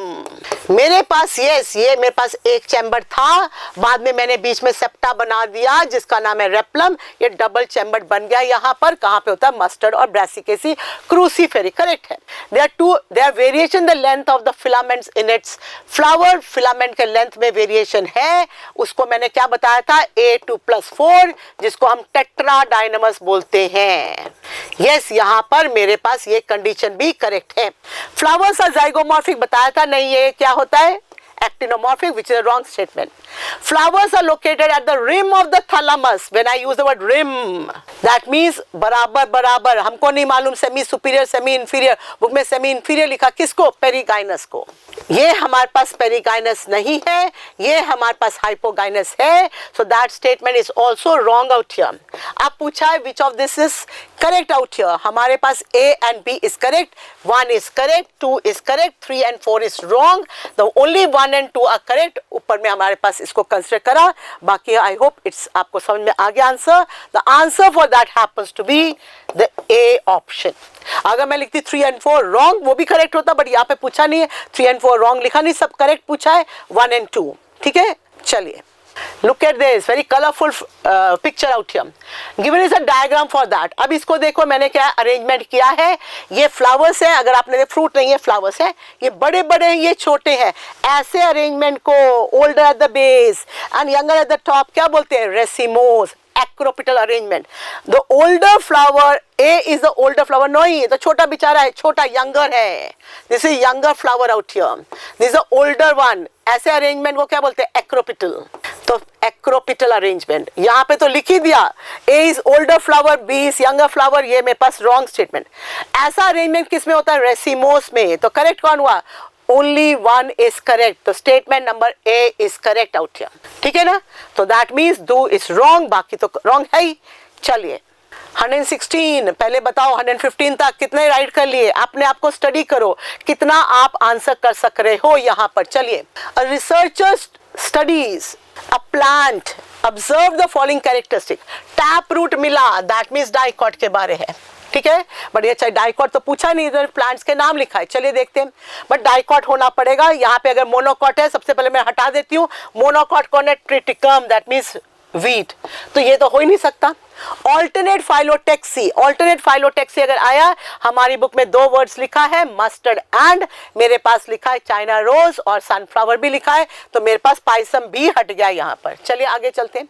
मेरे पास yes, ये मेरे पास एक चैम्बर था, बाद में मैंने बीच में सेप्टा बना दिया जिसका नाम है रेप्लम। ये डबल चैम्बर बन गया यहाँ पर, कहाँ पे होता है, मस्टर्ड और ब्रासिकेसी क्रूसीफेरी, करेक्ट है। There are variation the length of the filaments in its flower. Filament के लेंथ में वेरिएशन है, उसको मैंने क्या बताया था, A2+4, जिसको हम टेट्रा डायनामस बोलते हैं। यस, यहाँ पर मेरे पास ये कंडीशन भी करेक्ट है। फ्लावर्स आर जाइगोमॉर्फिक बताया था, नहीं ये क्या होता है, actinomorphic, which is a wrong statement. Flowers are located at the rim of the thalamus. When I use the word rim, that means बराबर बराबर, हमको नहीं मालूम semi superior semi inferior, book में सेमी इंफीरियर लिखा, किसको, पेरिगाइनस को। ये हमारे पास पेरिगाइनस नहीं है, ये हमारे पास हाइपोगाइनस है, so that statement is also wrong out here. अब पूछा है which of this is correct out here, हमारे पास A and B is correct, 1 is correct, 2 is correct, 3 and 4 is wrong, the only 1 and 2 are correct। ऊपर में हमारे पास इसको consider करा, बाकी आई होप इट्स आपको समझ में आ गया answer. The answer for that happens to be the A option. अगर मैं लिखती 3 and 4 रॉन्ग, वो भी करेक्ट होता, बट यहाँ पे पूछा नहीं है, 3 and 4 रॉन्ग लिखा नहीं, सब करेक्ट पूछा है, 1 and 2। ठीक है, चलिए look at this very colorful picture out here, given is a diagram for that। अब इसको देखो मैंने क्या अरेंजमेंट किया है, ये फ्लावर्स है, अगर आपने फ्रूट नहीं है फ्लावर्स है, ये बड़े बड़े हैं ये छोटे हैं, ऐसे अरेंजमेंट को older at the base and younger at the top क्या बोलते हैं, racemose, acropetal arrangement. The older flower A is the older flower, नहीं ये तो छोटा बेचारा है, छोटा यंगर है, this is younger flower out here, this is the older one, ऐसे अरेंजमेंट को क्या बोलते हैं, एक्रोपिटल। तो एक्रोपिटल अरेंजमेंट यहाँ पे तो लिख ही दिया, A is older flower, B is younger flower, ये मेरे पास रॉन्ग स्टेटमेंट। ऐसा अरेंजमेंट किस में होता है, रेसिमोस में। तो करेक्ट कौन हुआ, ओनली 1 इज करेक्ट, तो statement number A is correct out here. ठीक है ना, तो दैट मीन्स 2 इज रॉन्ग, बाकी तो रॉन्ग है ही। चलिए 116, पहले बताओ 115 तक कितने राइट कर लिए, अपने आप को स्टडी करो कितना आप आंसर कर सक रहे हो यहाँ पर। चलिए, researcher studies a plant, observe the following characteristic। Tap root मिला, दैट मीन्स डाइकॉट के बारे है। ठीक है, बट ये चाहे डाइकॉट तो पूछा नहीं, इधर प्लांट्स के नाम लिखा है, चलिए देखते हैं। बट डाइकॉट होना पड़ेगा, यहाँ पे अगर मोनोकॉट है, सबसे पहले मैं हटा देती हूँ, मोनोकॉट कौन है, ट्रिटिकम, दैट मीन्स वीट, तो ये तो हो ही नहीं सकता। ऑल्टरनेट फाइलोटेक्सी, ऑल्टरनेट फाइलोटेक्सी अगर आया, हमारी बुक में 2 वर्ड्स लिखा है, मस्टर्ड एंड, मेरे पास लिखा है चाइना रोज और सनफ्लावर भी लिखा है, तो मेरे पास पाइसम भी हट गया यहाँ पर। चलिए आगे चलते हैं।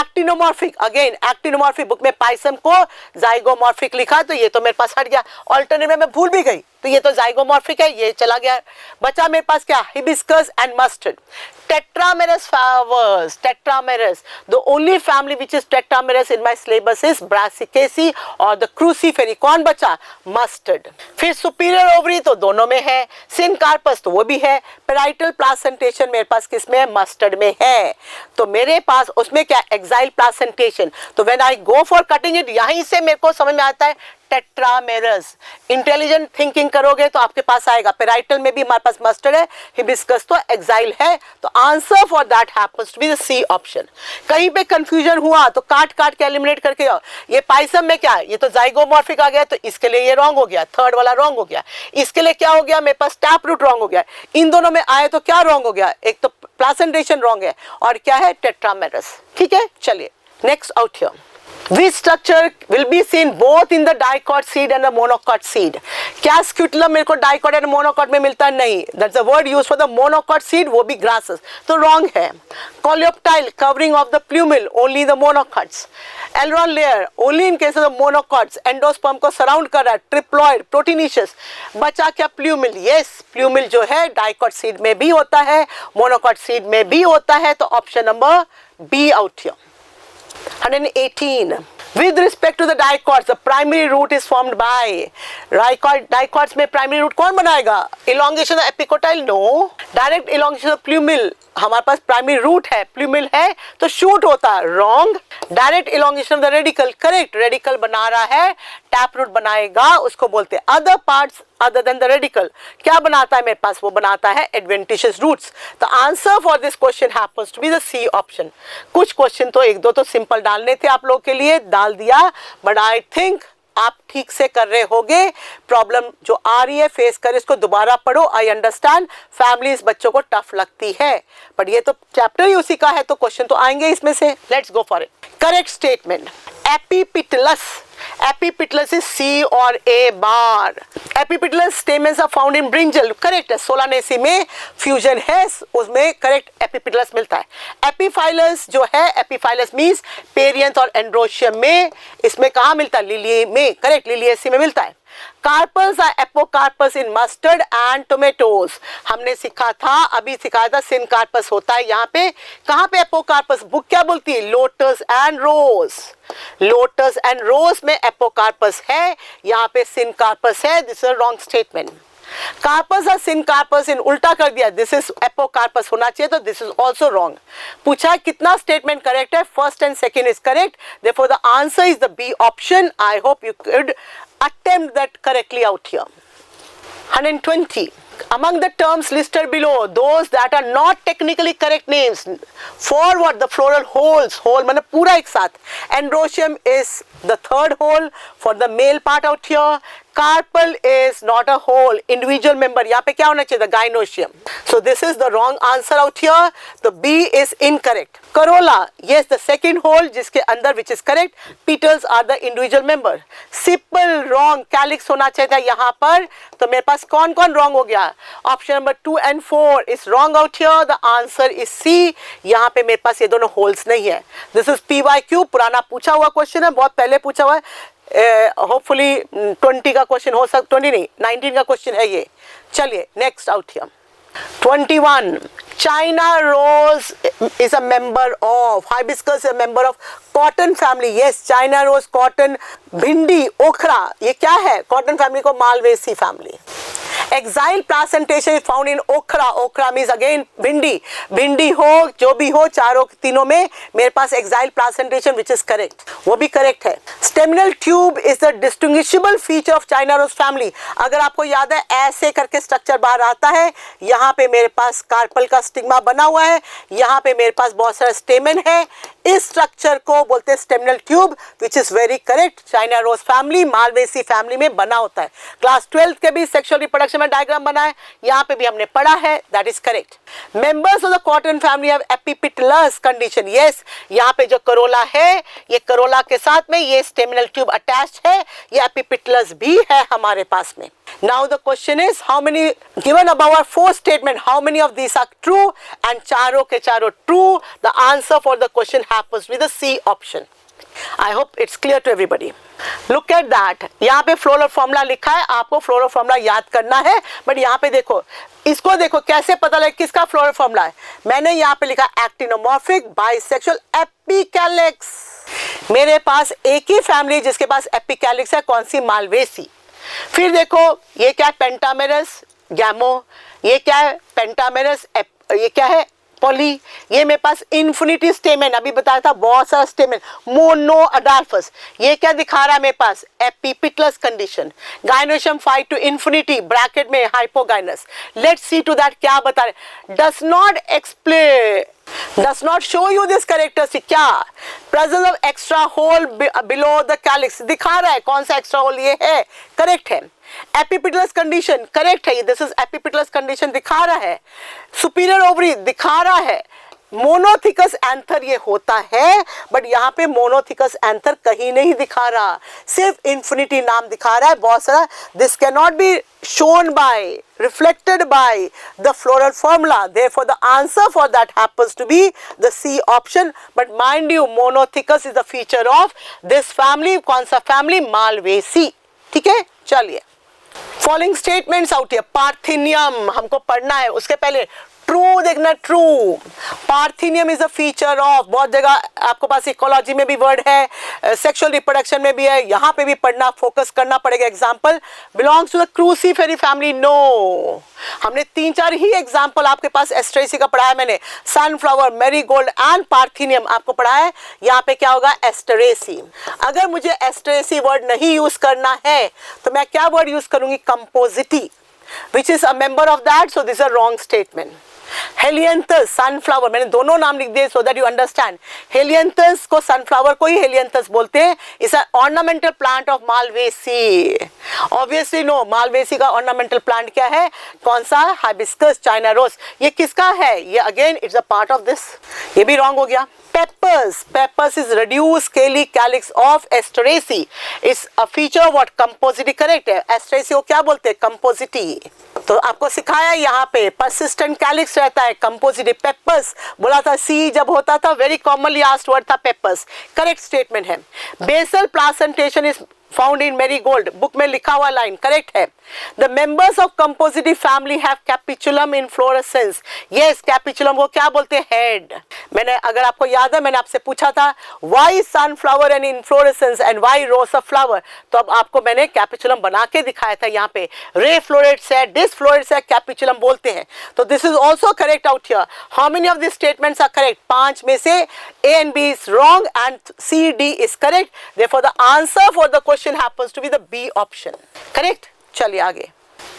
एक्टिनोमॉर्फिक, अगेन एक्टिनोमॉर्फिक, बुक में पाइसम को जाइगोमॉर्फिक लिखा, तो ये तो मेरे पास हट गया। ऑल्टरनेट में मैं भूल भी गई, तो ये तो जाइगोमॉर्फिक है, ये चला गया। बचा मेरे पास क्या, hibiscus and mustard. Tetramerous flowers, tetramerous, the only family which is tetramerous in my syllabus is Brassicaceae और द क्रूसीफेरी। कौन बचा, मस्टर्ड। फिर सुपीरियर ओवरी तो दोनों में है, सिनकार्पस तो वो भी है, पेराइटल प्लासेंटेशन मेरे पास किस में है, मस्टर्ड में है। तो मेरे पास उसमें क्या, एक्साइल प्लासेंटेशन। तो when I go for cutting it, यहीं से मेरे को समझ में आता है टेट्रामेरस। इंटेलिजेंट थिंकिंग करोगे तो आपके पास आएगा, पेराइटल में भी हमारे पास मस्टर्ड है, हिबिस्कस तो एक्साइल है, तो answer for that happens to be the C option. कहीं पे कंफ्यूजन हुआ तो काट काट के एलिमिनेट करके आओ। ये पाइसम में क्या है, ये तो जाइगोमॉर्फिक आ गया, तो इसके लिए ये रॉन्ग हो गया, थर्ड वाला रॉन्ग हो गया। इसके लिए क्या हो गया, मेरे पास टैप रूट रॉन्ग हो गया। इन दोनों में आए तो क्या रॉन्ग हो गया, एक तो प्लासेंटेशन रॉन्ग है और क्या है, टेट्रामेरस। ठीक है, चलिए next out here. Which structure will be seen both in the dicot seed and the monocot seed? क्या स्क्यूटलम मेरे को डाइकॉट एंड मोनोकॉट में मिलता है, नहीं, that's the word used for the monocot seed, वो भी ग्रासेस, तो रॉन्ग है। Coleoptile, covering of the plumule, only the monocots. Aleurone layer, only in case of the monocots, endosperm को सराउंड कर रहा है, ट्रिप्लॉइड, प्रोटीनिशियस। बचा क्या, प्लूमिल, यस प्लूमिल जो है डाइकॉट सीड में भी होता है, मोनोकॉट सीड में भी होता है, तो option number be out here. 118. With respect to the dicots, the primary root is formed by dicots में primary root कौन बनाएगा, elongation of epicotyle, no, direct elongation of plumil, हमारे पास प्राइमरी रूट है, प्लूमिल है तो शूट होता है, wrong. Direct elongation of the radicle, correct, radicle बना रहा है, टैप रूट बनाएगा, उसको बोलते हैं। Other parts other than the radicle क्या बनाता है मेरे पास, वो बनाता है adventitious roots. The answer for this question happens to be the C option. कुछ क्वेश्चन तो एक दो तो सिंपल डालने थे आप लोगों के लिए, डाल दिया, बट आई थिंक आप ठीक से कर रहे होगे। प्रॉब्लम जो आ रही है फेस कर, इसको दोबारा पढ़ो। आई अंडरस्टैंड फैमिलीज बच्चों को टफ लगती है, बट ये तो चैप्टर ही उसी का है, तो क्वेश्चन तो आएंगे इसमें से। Let's go for it. Correct statement, epipetalous, Epipetalous is C और A bar. Epipetalous stamens are found in brinjal. Correct है. Solanaceae में fusion है, उसमें correct epipetalous मिलता है. Epiphyllus जो है, Epiphyllus means perianth और androecium में, इसमें कहाँ मिलता है? लिली में. Correct, Liliaceae में मिलता है. Carpels are apocarpous in mustard and tomatoes. हमने सीखा था, अभी सिखाया था, सिनकार्पस होता है यहाँ पे. कहाँ पे एपोकार्पस? बुक क्या बोलती है? Lotus and rose. Lotus and rose में एपोकार्पस है, यहाँ पे सिनकार्पस है. This is a wrong statement. कार्पस और सिनकार्पस इन उल्टा कर दिया. दिस इज एपोकार्पस होना चाहिए, तो दिस इज ऑल्सो रॉन्ग. पूछा कितना स्टेटमेंट करेक्ट है? First and second is correct. Therefore the answer is the B option. I hope you could attempt that correctly out here. 120. Among the terms listed below, those that are not technically correct names for what the floral holes, whole माने पूरा एक साथ. Androecium is the third hole for the male part out here. Carpel is not a whole, individual member. यहाँ पे क्या होना चाहिए? The gynoecium. So this is the wrong answer out here. The B is incorrect. Corolla, yes, the second hole जिसके अंदर, which is correct. Petals are the individual member. Sepal wrong. Calyx होना चाहिए था यहाँ पर. तो मेरे पास कौन कौन wrong हो गया? Option number 2 and 4 is wrong out here. The answer is C. यहाँ पे मेरे पास ये दोनों holes नहीं है. This is PYQ. पुराना पूछा हुआ क्वेश्चन है, बहुत पहले पूछा हुआ है. होपफुली 20 का क्वेश्चन हो सकता, 20 नहीं 19 का क्वेश्चन है ये. चलिए next out here. 21. China rose is a member of, hibiscus is a member of cotton family. Yes, China rose, cotton, भिंडी, ओखरा, ये क्या है? कॉटन फैमिली को Malvaceae family. Axile placentation is found in okra. Okra means again भिंडी. भिंडी हो, जो भी हो, चारों तीनों में मेरे पास axile placentation which is correct, वो भी करेक्ट है. Staminal tube is the distinguishable feature of China rose family. अगर आपको याद है, ऐसे करके स्ट्रक्चर बाहर आता है. यहाँ पे मेरे पास कार्पल का स्टिग्मा बना हुआ है, यहाँ पे मेरे पास बहुत सारा स्टेमन है. इस स्ट्रक्चर को बोलते हैं staminal tube, which is very correct. China rose family Malvaceae family में बना होता है. क्लास 12 के भी सेक्सुअल रिप्रोडक्शन में डायग्राम बना है, यहाँ पे भी हमने पढ़ा है. That is correct. Members of the cotton family have epipetalous condition. Yes, यहाँ पे जो करोला है, ये करोला के साथ में ये स्टेमिनल ट्यूब अटैच्ड है, ये एपिपेटलस भी है हमारे पास में. Now the question is, how many, given above our 4 statement, how many of these are true? And चारों के चारों true. The answer for the question happens with the C option. I hope it's clear to everybody. Look at that. यहाँ पे floral formula लिखा है, आपको floral formula याद करना है. बट यहाँ पे देखो, इसको देखो कैसे पता लगे किसका फ्लोरल फॉर्मूला है. मैंने यहाँ पे लिखा एक्टिनोमॉर्फिक बाइसेक्सुअल एपिकैलिक्स. मेरे पास एक ही फैमिली जिसके पास एपिकैलिक्स है, कौन सी? मालवेसी. फिर देखो ये क्या है? पेंटामेरस गैमो. ये क्या है? पेंटामेरस. ये क्या है? पॉली. ये मेरे पास इन्फिनिटी स्टेमन, अभी बताया था बहुत सारा स्टेमन. मोनो अडाल्फस. ये क्या दिखा रहा है मेरे पास? Epipetalous condition. Gynoecium 5 to infinity bracket में hypogynous. Let's see to that क्या बता रहे. Does not explain, does not show you this characteristic. क्या? presence of extra hole below the calyx दिखा रहा है. कौन सा एक्स्ट्रा होल? ये है, करेक्ट है. एपिपेटलस कंडीशन करेक्ट है. दिस इज एपिपेटलस कंडीशन दिखा रहा है. सुपीरियर ओवरी दिखा रहा है. मोनोथिकस एंथर ये होता है, बट यहाँ पे मोनोथिकस एंथर कहीं नहीं दिखा रहा, सिर्फ इन्फिनिटी नाम दिखा रहा है बहुत सारा. This can not be shown by, reflected by the floral formula. Therefore, the answer for that happens to be the C option. But mind you, monothecus is the feature of this family. कौन सा family? Malvaceae. ठीक है, चलिए. Following statements out here. Parthenium हमको पढ़ना है, उसके पहले ट्रू देखना. True. पार्थिनियम is a feature of, बहुत जगह आपको पास इकोलॉजी में भी वर्ड है, सेक्सुअल रिप्रोडक्शन में भी है, यहाँ पे भी पढ़ना, फोकस करना पड़ेगा. Example, belongs to the Cruciferae family. No, हमने 3-4 ही एग्जांपल आपके पास एस्ट्रेसी का पढ़ा है मैंने. सनफ्लावर, मैरीगोल्ड एंड पार्थिनियम आपको पढ़ा है. यहाँ पे क्या होगा? एस्टरेसी. अगर मुझे एस्टरेसी वर्ड नहीं यूज करना है तो मैं क्या वर्ड यूज करूंगी? Compositae, which is a member of that. So this is a wrong statement. Helianthus, sunflower, मैंने दोनों नाम लिख दिए so that you understand. Helianthus को, सनफ्लावर को ही हेलियंथस बोलते हैं. It's a ornamental plant of Malvaceae. Obviously no, Malvaceae का ऑर्नामेंटल प्लांट क्या है, कौन सा, हाइबिस्कस, चाइना रोज। ये किसका है, ये again it's a part of this, ये भी रॉन्ग हो गया। Papers, papers is reduced scaly calyx of Asteraceae, it's a feature what, Compositae, correct है। एस्ट्रेसी को क्या बोलते हैं, कंपोजिटी। तो आपको सिखाया यहाँ पे परसिस्टेंट कैलिक्स रहता है, कंपोजिटी। पेपर्स बोला था, सी जब होता था, वेरी कॉमनली आस्क्ड वर्ड था पेपर्स, करेक्ट स्टेटमेंट है। Basal placentation is found in marigold, book में लिखा हुआ लाइन करेक्ट है। The members of compositae family have capitulum inflorescence, yes, capitulum को क्या बोलते हैं, हेड। मैंने, अगर आपको याद है, मैंने आपसे पूछा था why sunflower and inflorescence and why rose of flower, तो अब आपको मैंने कैपिचुलम बना के दिखाया था यहाँ पे। रे फ्लोरेट्स है, डिस फ्लोरेट्स है, कैपिचुलम बोलते हैं। तो this is also correct out here. How many of this statements are correct, 5 में से A and B is wrong and C, D is correct. Therefore, the answer for the question happens to be the B option. Correct? चलिए आगे।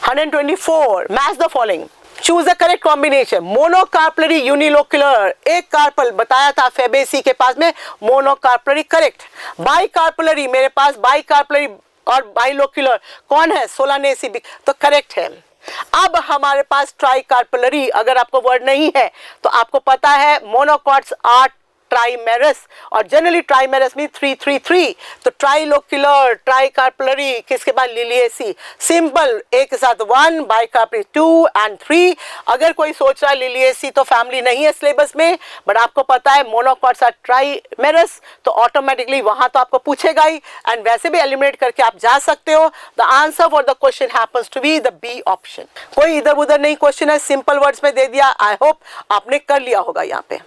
124. Match the following. Choose the correct combination. Monocarpellary unilocular. एक carpel बताया था Fabaceae के पास में, monocarpellary correct. Bicarpellary मेरे पास bicarpellary और बाइलोक्युलर कौन है, सोलानेसी, तो करेक्ट है। अब हमारे पास ट्राइकार्पलरी, अगर आपको वर्ड नहीं है तो आपको पता है मोनोकॉट्स आर ट्राइमेरस, और जनरली ट्राइमेरस में 333, तो ट्राइलोक्युलर, ट्राइकार्पलरी किसके बाद, लिलिएसी। सिंपल, एक के साथ 1, बाइकार्पलरी 2 and 3। अगर कोई सोच रहा है लिलिएसी तो फैमिली नहीं है सिलेबस में, बट आपको पता है मोनोकॉट्स आर ट्राइमेरस, तो ऑटोमेटिकली वहां तो आपको पूछेगा ही, एंड वैसे भी एलिमिनेट करके आप जा सकते हो। The answer for the question happens to be the B option. कोई इधर उधर नहीं क्वेश्चन है, सिंपल वर्ड्स में दे दिया। आई होप आपने कर लिया होगा यहाँ पे।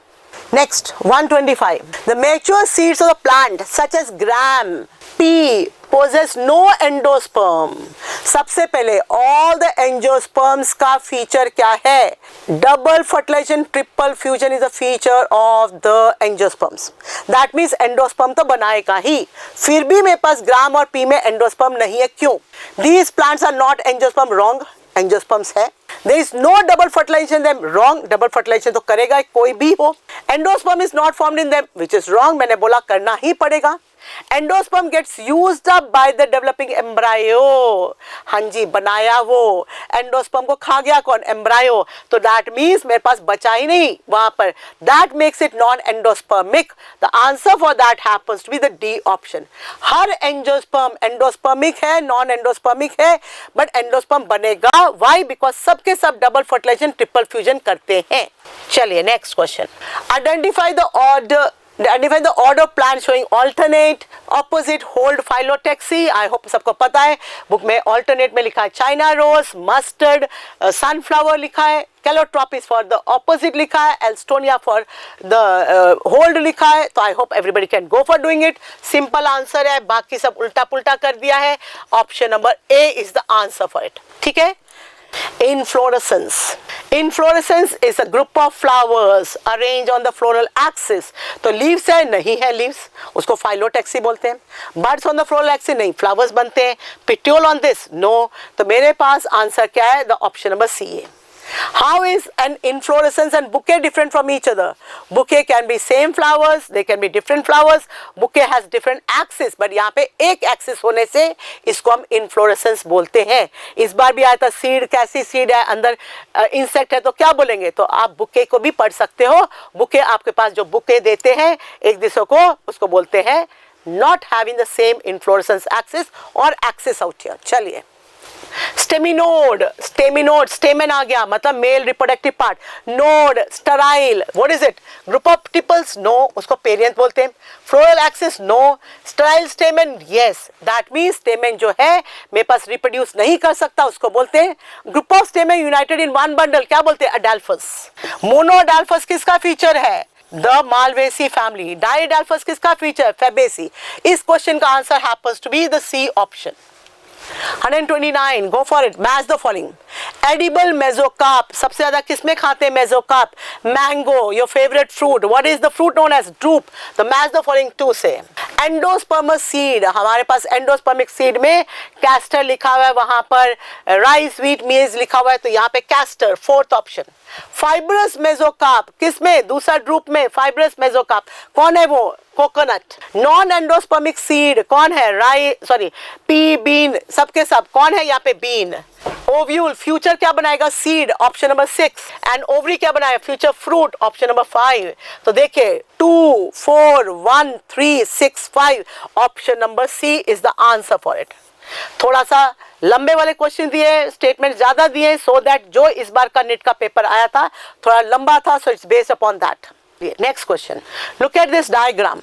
Next, 125. The mature seeds of the plant, such as gram, pea, possess no endosperm. सबसे पहले all the angiosperms का feature क्या है? Double fertilization, triple fusion is a feature of the angiosperms. That means endosperm तो बनाएगा ही। फिर भी मेरे पास ग्राम और पी में एंडोस्पर्म नहीं है, क्यों? These plants are not angiosperm, wrong. Angiosperms है। There is no double fertilization in them, wrong. Double fertilization तो करेगा कोई भी हो। Endosperm is not formed in them, which is wrong. मैंने बोला करना ही पड़ेगा। Endosperm gets used up by the developing embryo, हाँ जी, बनाया वो। एंडोस्पर्म को खा गया कौन, एम्ब्रायो, तो दैट मीन्स मेरे पास बचा ही नहीं वहां पर, that makes it non endospermic. The answer for that happens to be the D option. हर एंजियोस्पर्म एंडोस्पर्मिक है, नॉन एंडोस्पर्मिक है, बट एंडोस्पर्म बनेगा, व्हाई, बिकॉज सबके सब डबल फर्टिलाइजेशन, ट्रिपल फ्यूजन करते हैं। चलिए next question. Identify the order of plants showing alternate, opposite, hold, phyllotaxy. I hope सबको पता है, बुक में alternate में लिखा है चाइना रोज, मस्टर्ड, सनफ्लावर लिखा है, कैलोट्रोपिस फॉर द ऑपोजिट लिखा है, एल्स्टोनिया फॉर द होल्ड लिखा है। तो I hope everybody can go for doing it. Simple answer है, बाकी सब उल्टा पुल्टा कर दिया है। Option number A is the answer for it, ठीक है। Inflorescence. Inflorescence is a group of flowers arranged on the floral axis. तो leaves है, नहीं है leaves, उसको phyllotaxy बोलते हैं। Buds on the floral axis, नहीं, flowers बनते हैं। Petiole on this, no। तो मेरे पास आंसर क्या है, the option number C है। How is an inflorescence and bouquet different from each other? Bouquet can be same flowers, they can be different flowers. Bouquet has different axis, but यहाँ पे एक axis होने से इसको हम inflorescence बोलते हैं। इस बार भी आया था सीड, कैसी सीड है, अंदर इंसेक्ट है, तो क्या बोलेंगे, तो आप बुके को भी पढ़ सकते हो। बुके आपके पास जो बुके देते हैं एक दूसरे को, उसको बोलते हैं not having the same inflorescence axis और axis out here। चलिए स्टेमिनोड, स्टेमिनोड, स्टेमन आ गया मतलब male reproductive part. Node, sterile, what is it, group of tepals, no, उसको पेरियंथ बोलते हैं। Floral axis, no. Sterile stamen, yes, that means stamen जो है मेरे पास रिप्रोड्यूस नहीं कर सकता, उसको बोलते हैं group of स्टेमन United in one bundle, क्या बोलते हैं, अडाल्फस। मोनोडाल्फस किसका फीचर है, द मालवेसी फैमिली। डाइडाल्फस किसका फीचर, फेबेसी। इस क्वेश्चन का answer happens to be the C option. 129, go for it, match the following. Edible mesocarp, सबसे ज्यादा किसमें खाते हैं mesocarp? Mango, your favorite fruit. What is the fruit known as drupe? The match the following two say. Endosperms seed, हमारे पास endospermic seed में castor लिखा हुआ है, वहां पर राइस व्हीट मेज लिखा हुआ है, तो यहाँ पे castor, fourth option. Fibrous mesocarp, किसमें, दूसरा ग्रुप में फाइब्रस मेसोकार्प, कौन है वो, कोकोनट। नॉन एंडोस्पर्मिक सीड कौन है, सॉरी पी, बीन, सबके सब कौन है यहाँ पे, बीन। ओव्यूल, फ्यूचर क्या बनाएगा, seed, option number 6। And ovary क्या बनाएगा, फ्यूचर फ्रूट, ऑप्शन नंबर 5। तो देखिए 2, 4, 1, 3, 6, 5, option number C is the answer for it. थोड़ा सा लंबे वाले क्वेश्चन दिए, स्टेटमेंट ज्यादा दिए, सो दैट जो इस बार का नेट का पेपर आया था थोड़ा लंबा था, so it's based upon that. Next question. Look at this diagram.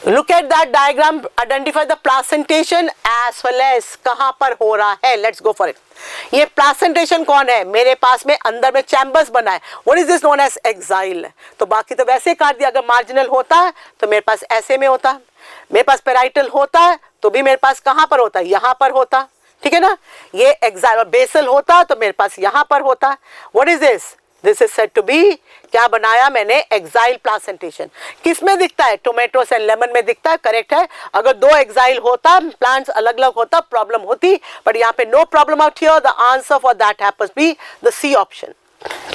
Look at that diagram. Identify the placentation as well as कहाँ पर हो रहा है. Let's go for it. ये placentation कौन है, मेरे पास में अंदर में चैम्बर्स बना है. What is this known as exile? तो बाकी तो वैसे काट दिया. अगर मार्जिनल होता है तो मेरे पास ऐसे में होता, मेरे पास पेराइटल होता है तो भी मेरे पास कहाँ पर होता, यहाँ पर होता, ठीक है ना. ये एक्साइल और बेसल होता तो मेरे पास यहाँ पर होता. What is this? This is said to be, क्या बनाया मैंने, एक्साइल प्लासेंटेशन. किस में दिखता है, टोमेटोस एंड लेमन में दिखता है, करेक्ट है. अगर दो एक्साइल होता, प्लांट्स अलग अलग होता, प्रॉब्लम होती, बट यहाँ पे no problem out here. The answer for that happens be the C option.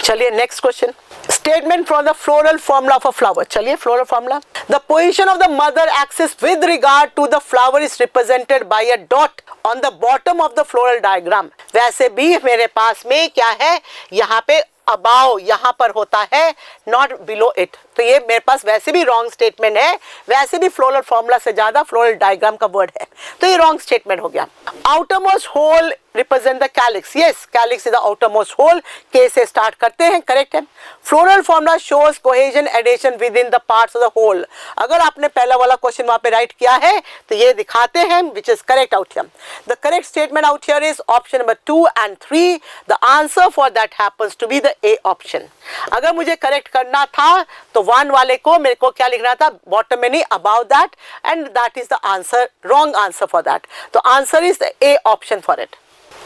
चलिए next question. Statement from the floral formula of a flower. चलिए floral formula. The position of the mother axis with regard to the flower is represented by a dot on the bottom of the floral diagram. वैसे भी मेरे पास में क्या है, यहाँ पे अबाव यहाँ पर होता है, नॉट बिलो इट. तो ये मेरे पास वैसे भी रॉन्ग स्टेटमेंट है, वैसे भी फ्लोरल फॉर्मूला से ज्यादा फ्लोरल डायग्राम का वर्ड है, तो ये रॉन्ग स्टेटमेंट हो गया. Outermost whorl represent the calyx. Yes, calyx is the outermost whorl. K से स्टार्ट करते हैं, करेक्ट है. Floral formula shows cohesion adhesion within the parts of the whorl. अगर आपने पहला वाला क्वेश्चन वहां पे राइट किया है तो ये दिखाते हैं, which is correct out here. The correct statement out here is option number 2 and 3. The answer for that happens to be the A option. अगर मुझे करेक्ट करना था तो 1 वाले को मेरे को क्या लिखना था, बॉटम में नहीं, about that, and that is the answer, wrong answer for that. तो answer is the A option for it.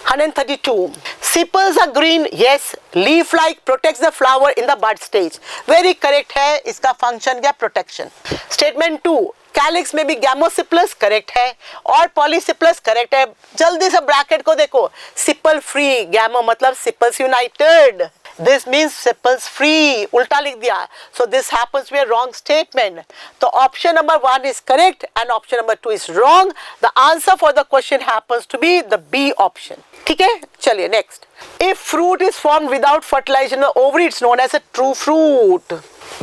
132. Sepals are green. Yes. Leaf-like protects the flower in the bud stage. Very correct है. इसका function क्या, protection. Statement 2. Calyx में भी गैमोसिप्लस correct है और पॉलीसिप्लस correct है. जल्दी से ब्रैकेट को देखो. सिपल फ्री, गैमो मतलब सिपल्स United. This means sepals free. उल्टा लिख दिया. So this happens to be a wrong statement. So option number 1 is correct and option number 2 is wrong. The answer for the question happens to be the B option. ठीक है, चलिए next. If fruit is formed without fertilization of the ovary, it's known as a true fruit.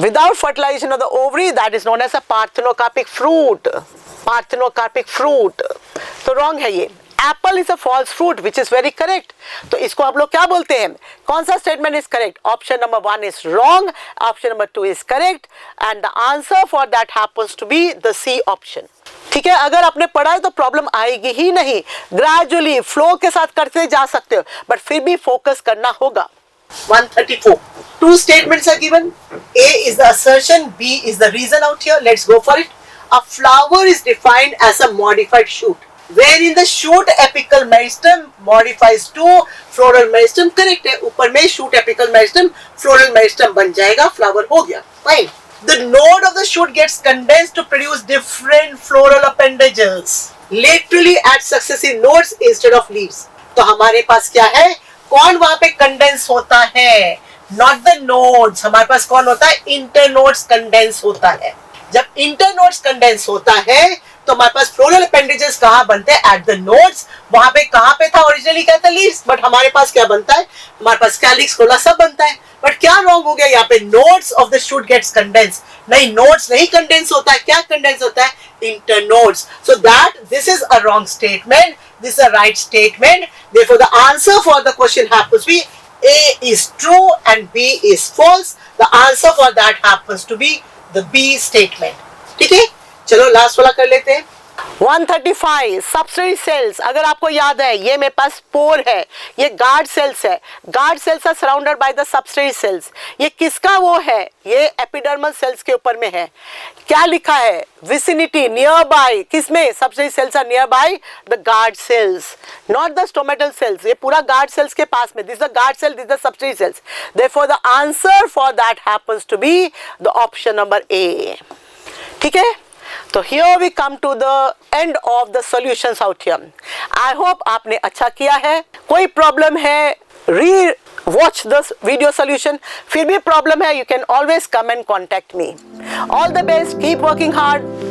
Without fertilization of the ovary, that is known as a parthenocarpic fruit. Parthenocarpic fruit. तो wrong है ये. Apple is a false fruit, which is very correct. तो इसको आप लोग क्या बोलते हैं, कौन सा statement is correct. Option number 1 is wrong, option number 2 is correct, and the answer for that happens to be the C option. ठीक है, अगर आपने पढ़ा है तो प्रॉब्लम आएगी ही नहीं. ग्रेजुअली फ्लो के साथ करते जा सकते हो, बट फिर भी फोकस करना होगा. 134. 2 statements are given. A is the assertion, B is the reason out here. Let's go for it. A flower is defined as a modified shoot, wherein the shoot apical meristem modifies to floral meristem. Correct है, ऊपर में shoot apical meristem floral meristem बन जाएगा, flower हो गया. Fine. The node of the shoot gets condensed to produce different floral appendages, laterally at successive nodes instead of leaves. तो हमारे पास क्या है, कौन वहां पे कंडेंस होता है, not the nodes. हमारे पास कौन होता है, internodes कंडेंस होता है. जब internodes कंडेंस होता है तो हमारे पास फ्लोरल अपेंडेजेस कहाँ बनते हैं, एट द नोड्स. वहां पे कहाँ पे था ओरिजिनली, क्या था, लीव्स. बट हमारे पास क्या बनता है, हमारे पास कैलिक्स, कोला सब बनता है. बट क्या रॉन्ग हो गया यहाँ पे, nodes of the shoot gets condense. नहीं, नोड्स नहीं कंडेंस होता है, क्या कंडेंस होता है, internodes. So that this is a wrong statement, this is a right statement. Therefore the answer for the question happens to be A is true and B is false. The answer for that happens to be the B statement. ठीक है, चलो last वाला कर लेते हैं. 135. Substrate cells. अगर आपको याद है, ये मेरे पास स्पोर है, ये गार्ड सेल्स है. Guard cells are surrounded by the substrate cells. ये किसका वो है, ये एपिडर्मल सेल्स के ऊपर में है. क्या लिखा है, विसिनिटी, नियर बाय. किसमें, substrate cells are near by the guard cells, not the stomatal cells. ये पूरा गार्ड सेल्स के पास में. This the guard cell, this the substrate cells. Therefore the answer for that happens to be the option number A. ठीक है, तो here we come to the end of the solutions out here. I hope आपने अच्छा किया है. कोई problem है, watch the video solution. फिर भी प्रॉब्लम है, you can always come and contact me. All the best, keep working hard.